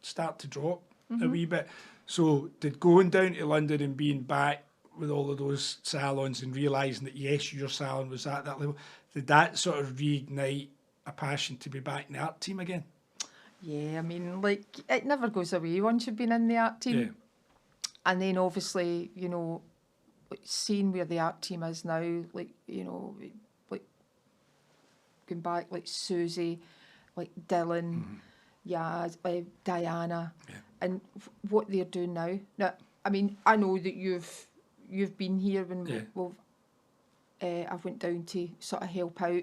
start to drop a wee bit. So did going down to London and being back with all of those salons and realising that, yes, your salon was at that level, did that sort of reignite a passion to be back in the art team again? Yeah, I mean, like, it never goes away once you've been in the art team. Yeah. And then obviously, you know, like seeing where the art team is now, like, you know, like going back, like Susie, like Dylan, Yaz, Diana, and what they're doing now. Now, I mean, I know that you've been here when I went down to sort of help out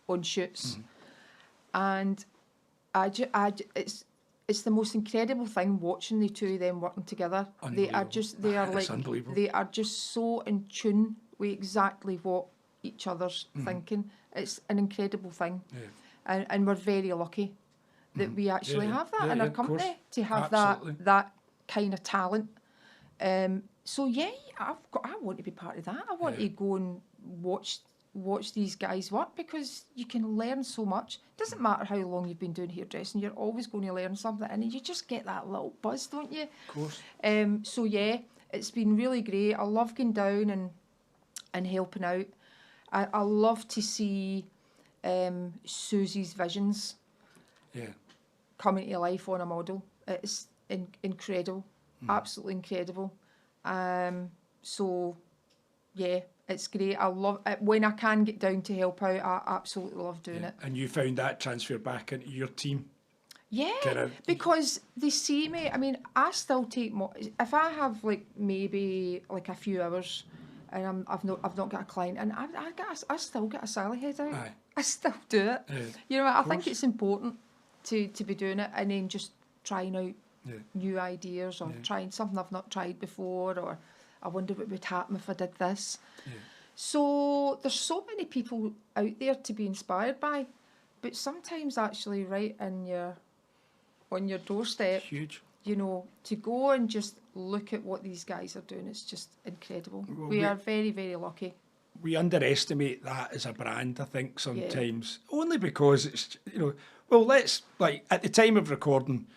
on shoots, and it's the most incredible thing watching the two of them working together. They are unbelievable. They are just so in tune with exactly what each other's thinking. It's an incredible thing. Yeah. And we're very lucky that we actually have that in our company, to have that kind of talent. So yeah, I want to be part of that. I want to go and watch these guys work, because you can learn so much. Doesn't matter how long you've been doing hairdressing, you're always going to learn something, and you just get that little buzz, don't you? Of course. So yeah, it's been really great. I love going down and helping out. I love to see Susie's visions coming to life on a model. It's incredible, absolutely incredible. So yeah, it's great. I love it. When I can get down to help out, I absolutely love doing it. And you found that transfer back into your team? Yeah, because they see me. I mean, I still take more. If I have like maybe like a few hours, and I've not got a client, and I still get a sally head out. Aye. I still do it. Yeah, you know, I think it's important to be doing it, and then just trying out new ideas, or trying something I've not tried before, or I wonder what would happen if I did this. Yeah. So there's so many people out there to be inspired by, but sometimes actually right on your doorstep, huge. You know, to go and just look at what these guys are doing, it's just incredible. Well, we are very, very lucky. We underestimate that as a brand, I think, sometimes. Only because it's, you know, well, let's, like, at the time of recording,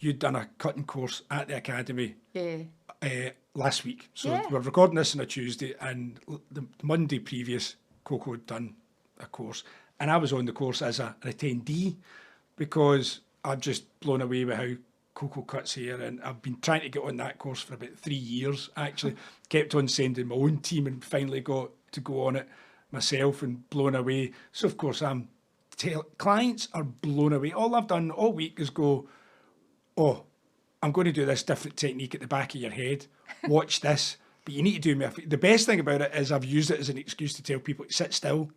you'd done a cutting course at the academy last week. So we're recording this on a Tuesday, and the Monday previous, Coco had done a course, and I was on the course as an attendee because I'm just blown away with how Coco cuts hair, and I've been trying to get on that course for about 3 years, actually. Kept on sending my own team and finally got to go on it myself and blown away. So, of course, clients are blown away. All I've done all week is go, oh, I'm going to do this different technique at the back of your head. Watch this. But you need to do me the best thing about it is I've used it as an excuse to tell people to sit still.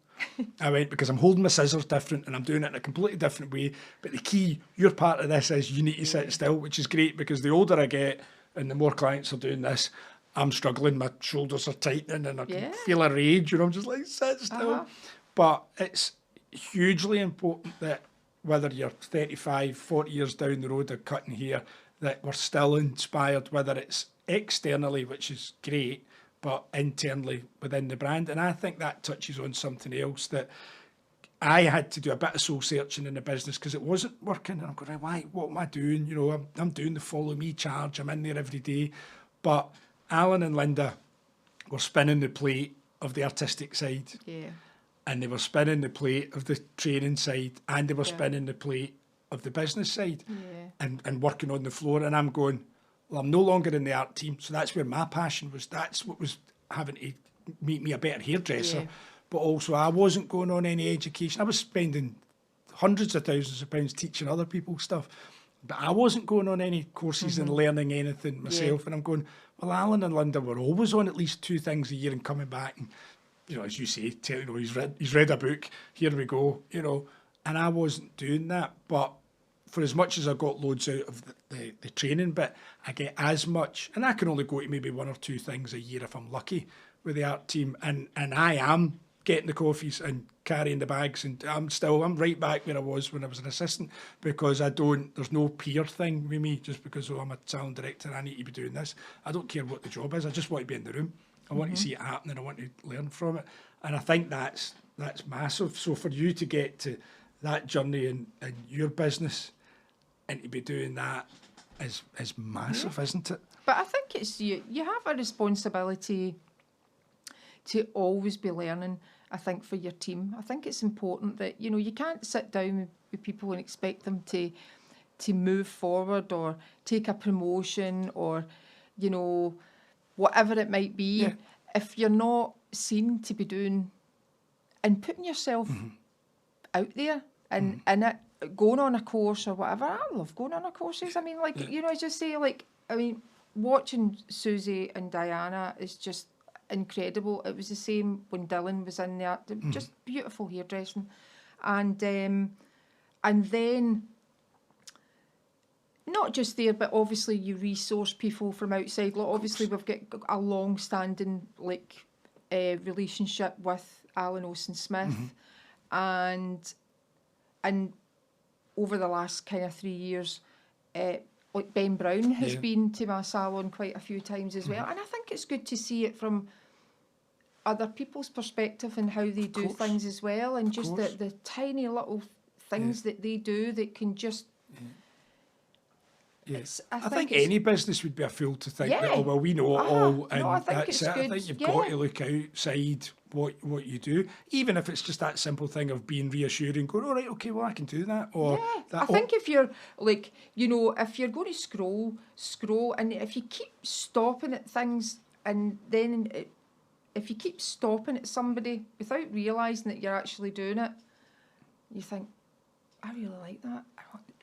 I went, because I'm holding my scissors different and I'm doing it in a completely different way. But the key, your part of this is you need to sit still, which is great because the older I get and the more clients are doing this, I'm struggling. My shoulders are tightening and I can feel a rage. I'm just like, sit still. But it's hugely important that whether you're 35, 40 years down the road of cutting hair, that we're still inspired, whether it's externally, which is great, but internally within the brand. And I think that touches on something else that I had to do a bit of soul searching in the business because it wasn't working. And I'm going, why? What am I doing? I'm doing the follow me charge. I'm in there every day. But Alan and Linda were spinning the plate of the artistic side. Yeah. And they were spinning the plate of the training side, and they were spinning the plate of the business side and working on the floor. And I'm going, well, I'm no longer in the art team. So that's where my passion was. That's what was having to make me a better hairdresser. Yeah. But also I wasn't going on any education. I was spending hundreds of thousands of pounds teaching other people stuff. But I wasn't going on any courses and learning anything myself. Yeah. And I'm going, well, Alan and Linda were always on at least 2 things a year and coming back and, as you say, he's read a book, here we go, and I wasn't doing that. But for as much as I got loads out of the training bit, I get as much, and I can only go to maybe 1 or 2 things a year if I'm lucky with the art team, and I am getting the coffees and carrying the bags, and I'm right back where I was when I was an assistant, because there's no peer thing with me just because I'm a salon director and I need to be doing this. I don't care what the job is, I just want to be in the room. I want to see it happening. I want to learn from it. And I think that's massive. So for you to get to that journey in your business and to be doing that is massive, isn't it? But I think it's you have a responsibility to always be learning, I think, for your team. I think it's important that, you can't sit down with people and expect them to move forward or take a promotion or, whatever it might be, if you're not seen to be doing and putting yourself out there and in it, going on a course or whatever. I love going on a courses. I mean, I just say, watching Susie and Diana is just incredible. It was the same when Dylan was in there. Just beautiful hairdressing. And then not just there, but obviously you resource people from outside. Obviously, we've got a long-standing relationship with Alan Olsen Smith, and over the last kind of 3 years, Ben Brown has been to my salon quite a few times as well, and I think it's good to see it from other people's perspective and how they do things as well, and just the tiny little things that they do that can just. Yes, I think any business would be a fool to think that, we know it all, and that's it. I think you've got to look outside what you do, even if it's just that simple thing of being reassuring, going, all right, okay, well, I can do that. Or I think if you're if you're going to scroll, and if you keep stopping at things, and then if you keep stopping at somebody without realising that you're actually doing it, you think, I really like that.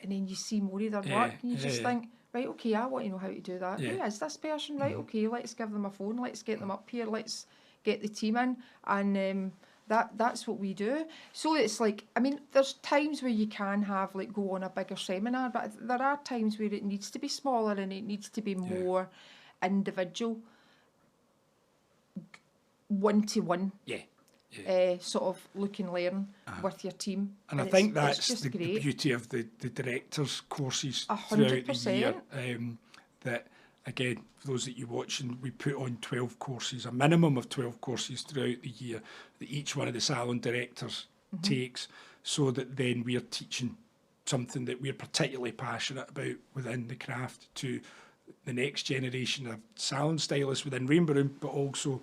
And then you see more of their work and you just think, right, okay, I want to know how to do that. Who is this person? Right, okay, let's give them a phone, let's get them up here, let's get the team in. And that's what we do. So it's there's times where you can have, go on a bigger seminar, but there are times where it needs to be smaller and it needs to be more individual, one-to-one. Sort of look and learn with your team. And I think that's the beauty of the directors' courses 100%. Throughout the year. That, again, for those that you watch, and we put on 12 courses, a minimum of 12 courses throughout the year that each one of the salon directors takes, so that then we're teaching something that we're particularly passionate about within the craft to the next generation of salon stylists within Rainbow Room, but also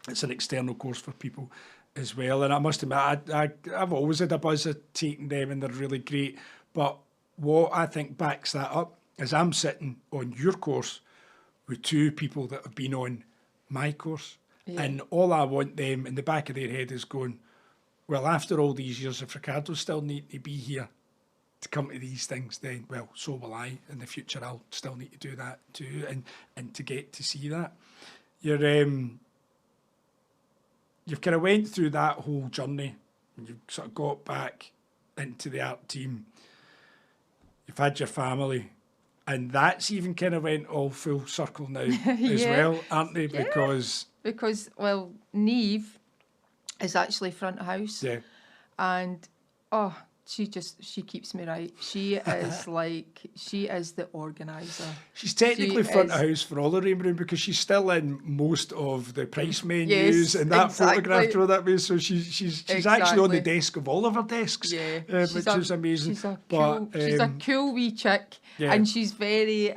it's an external course for people as well. And I must admit, I've always had a buzz of taking them, and they're really great. But what I think backs that up is I'm sitting on your course with two people that have been on my course. Yeah. And all I want them in the back of their head is going, well, after all these years, if Ricardo still need to be here to come to these things, then, well, so will I. In the future, I'll still need to do that too, and to get to see that. You've kind of went through that whole journey, and you've sort of got back into the art team. You've had your family, and that's even kind of went all full circle now as well, aren't they? Because, well, Neve is actually front of house. Yeah. And, she keeps me right. She is the organiser. She's technically front of house for all the Rainbow Room because she's still in most of the price menus and that photograph through that way. So she's actually on the desk of all of her desks, which is amazing. She's a cool wee chick, and she's very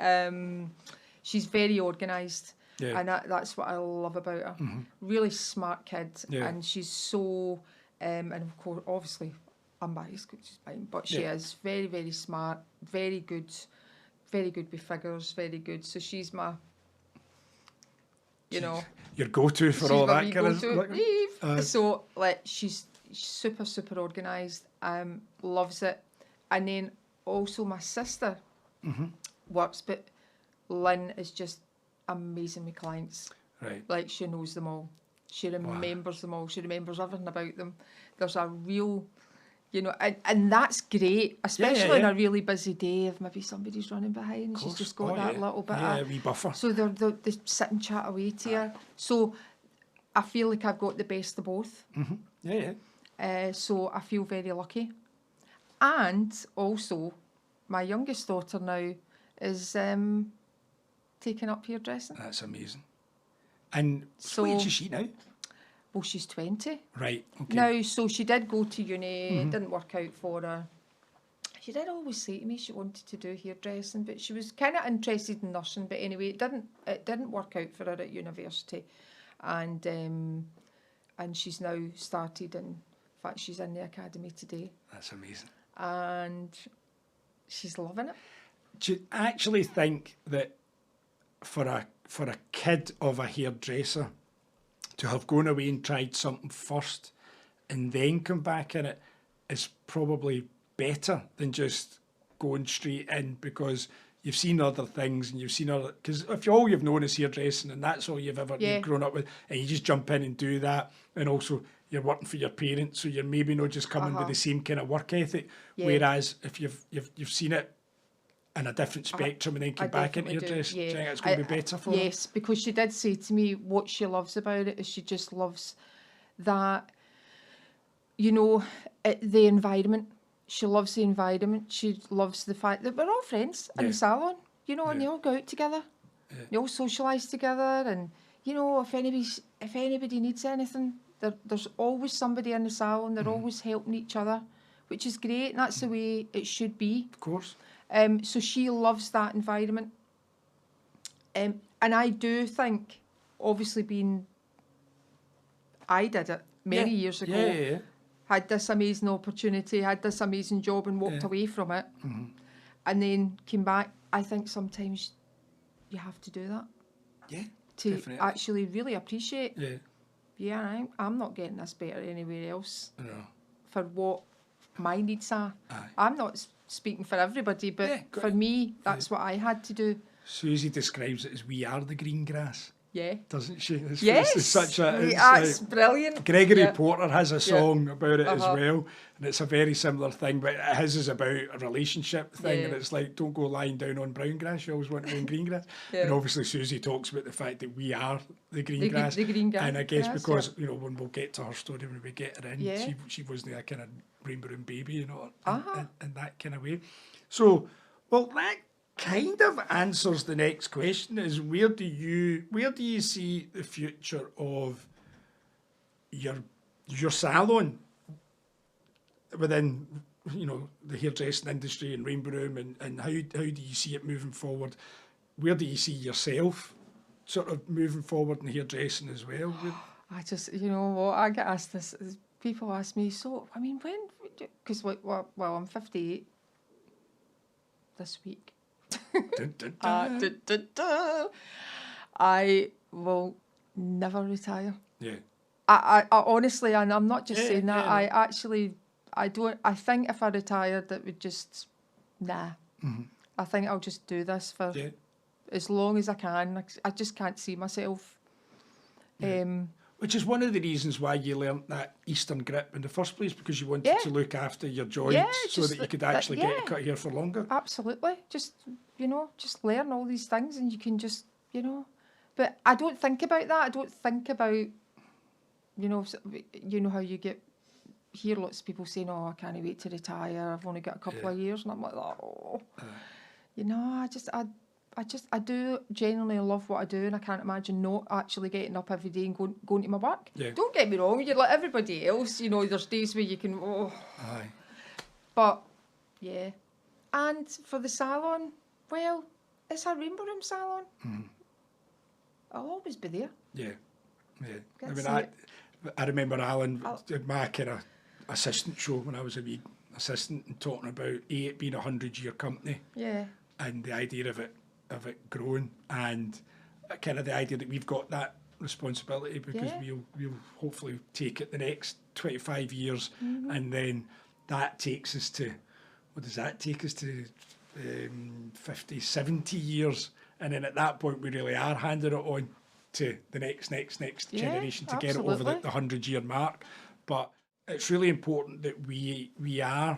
organised. Yeah. And that's what I love about her. Mm-hmm. Really smart kid, and she's so, and of course, obviously, I'm biased, which is fine, but she is very, very smart, very good with figures, very good. So she's my, your go-to for all that kind of stuff. So she's super, super organised. Loves it, and then also my sister works, but Lynn is just amazing with clients. Right. Like, she knows them all. She remembers them all. She remembers everything about them. There's a real, and that's great, especially on a really busy day if maybe somebody's running behind. She's just got that little bit of... wee buffer. So they sit and chat away to her. So I feel like I've got the best of both. Mm-hmm. So I feel very lucky. And also, my youngest daughter now is taking up hairdressing. That's amazing. And what age is she now? Well, she's 20. Right, okay. Now, so she did go to uni, it didn't work out for her. She did always say to me she wanted to do hairdressing, but she was kind of interested in nursing, but anyway, it didn't work out for her at university. And she's now started, in fact, she's in the academy today. That's amazing. And she's loving it. Do you actually think that for a kid of a hairdresser to have gone away and tried something first and then come back in it is probably better than just going straight in, because you've seen other things and you've seen other... Because if all you've known is hairdressing and that's all you've grown up with, and you just jump in and do that, and also you're working for your parents, so you're maybe not just coming with the same kind of work ethic, whereas if you've seen it in a different spectrum and then come back into hairdressing, do you think it's going to be better for her? Yes, because she did say to me what she loves about it is she just loves that, the environment. She loves the environment. She loves the fact that we're all friends in the salon, and they all go out together. Yeah. They all socialise together, and, if anybody needs anything, there's always somebody in the salon. They're always helping each other, which is great, and that's the way it should be. Of course. So she loves that environment. And I do think, obviously I did it many years ago, had this amazing opportunity, had this amazing job and walked away from it, and then came back. I think sometimes you have to do that. Yeah, to definitely. Actually really appreciate. I'm not getting this better anywhere else. No. For what my needs are. Aye. I'm not speaking for everybody, but for me, that's what I had to do. Susie describes it as we are the green grass. Yeah. Doesn't she? It's such a... It's brilliant. Gregory Porter has a song about it as well, and it's a very similar thing, but his is about a relationship thing, and it's like, don't go lying down on brown grass, you always want to be in green grass. And obviously Susie talks about the fact that we are the green grass. The green grass. And I guess because, when we'll get to her story, when we get her in, she wasn't a kind of Rainbow Room baby, in that kind of way. So, well, that kind of answers the next question, is where do you see the future of your salon within you know, the hairdressing industry in Rainbow Room, and how do you see it moving forward? Where do you see yourself sort of moving forward in hairdressing as well? I just, you know what, I get asked this. People ask me, so, I mean, when, because, like, well, I'm 58 this week. Dun, dun, dun. I will never retire. Yeah. I honestly, and I'm not just saying that, yeah. I think if I retired, it would just, nah. Mm-hmm. I think I'll just do this for as long as I can. I just can't see myself. Which is one of the reasons why you learnt that Eastern grip in the first place, because you wanted to look after your joints so that you could actually get a cut hair for longer. Absolutely. Just, you know, just learn all these things and you can just, you know. But I don't think about that. I don't think about, you know how you get, hear lots of people saying, oh, I can't wait to retire. I've only got a couple of years. And I'm like, oh. You know, I do genuinely love what I do, and I can't imagine not actually getting up every day and going to my work. Yeah. Don't get me wrong, you're like everybody else, you know, there's days where you can, Aye. But, yeah. And for the salon, well, it's a Rainbow Room salon. Mm. I'll always be there. Yeah. I That's mean, I remember Alan did my kind of assistant show when I was a wee assistant, and talking about it being a 100-year company. Yeah. And the idea of it growing, and kind of the idea that we've got that responsibility, because we'll hopefully take it the next 25 years, and then that takes us to, what does that take us to, 50, 70 years, and then at that point we really are handing it on to the next generation to get it over the 100-year mark. But it's really important that we are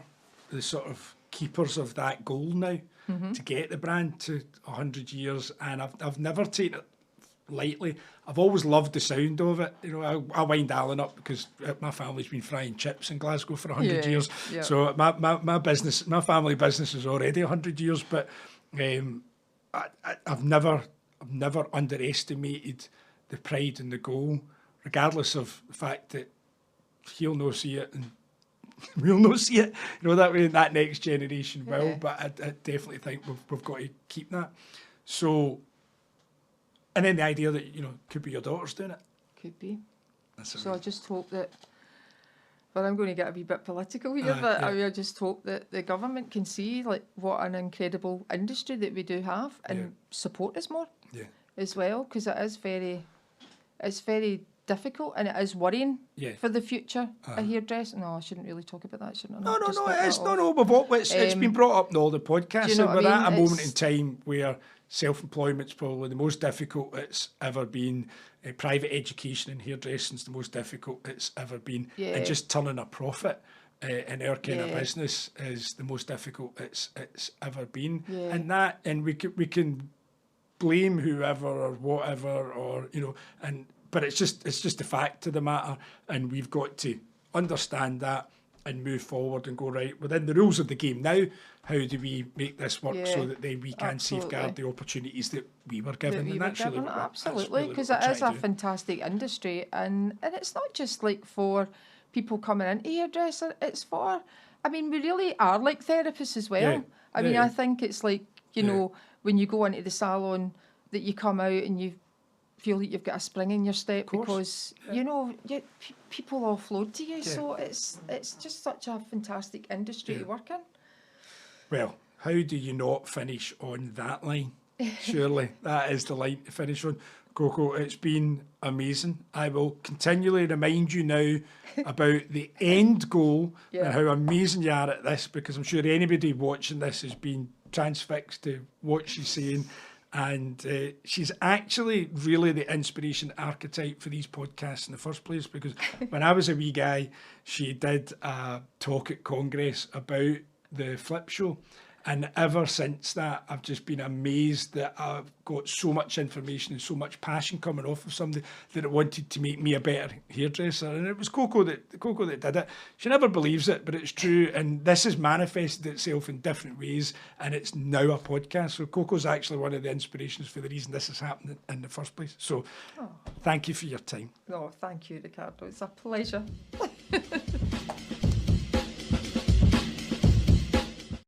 the sort of keepers of that goal now, to get the brand to 100 years, and I've never taken it lightly. I've always loved the sound of it. You know, I wind Alan up because my family's been frying chips in Glasgow for 100 years. Yeah. So my family business is already 100 years, but I've never underestimated the pride and the goal, regardless of the fact that he'll not see it and we'll not see it, you know, that way that next generation will, but I definitely think we've got to keep that. So, and then the idea that, you know, could be your daughter's doing it. Could be. So I just hope that, well, I'm going to get a wee bit political here, but I just hope that the government can see like what an incredible industry that we do have and support us more as well, because it's very difficult, and it is worrying for the future of hairdressing. No, I shouldn't really talk about that, shouldn't I? It's been brought up in all the podcasts, you know, and we're at a moment in time where self-employment's probably the most difficult it's ever been. Private education in hairdressing is the most difficult it's ever been, and just turning a profit in our kind of business is the most difficult it's ever been. And we can blame whoever or whatever, or you know, but it's just the fact of the matter, and we've got to understand that and move forward and go, right, within the rules of the game now, how do we make this work so that then we can safeguard the opportunities that we were given? Absolutely, because it is a fantastic industry, and it's not just like for people coming into hairdressing, it's for, I mean, we really are like therapists as well. I mean, I think it's like, you know, when you go into the salon, that you come out and you feel like you've got a spring in your step, because you know people offload to you, so it's just such a fantastic industry to work in. Well, how do you not finish on that line? Surely that is the line to finish on. Coco, it's been amazing. I will continually remind you now about the end goal and how amazing you are at this, because I'm sure anybody watching this has been transfixed to what she's saying. And she's actually really the inspiration archetype for these podcasts in the first place, because when I was a wee guy, she did a talk at Congress about the flip show. And ever since that, I've just been amazed that I've got so much information and so much passion coming off of somebody that it wanted to make me a better hairdresser. And it was Coco that did it. She never believes it, but it's true. And this has manifested itself in different ways, and it's now a podcast. So Coco's actually one of the inspirations for the reason this is happening in the first place. So thank you for your time. No, thank you, Ricardo. It's a pleasure.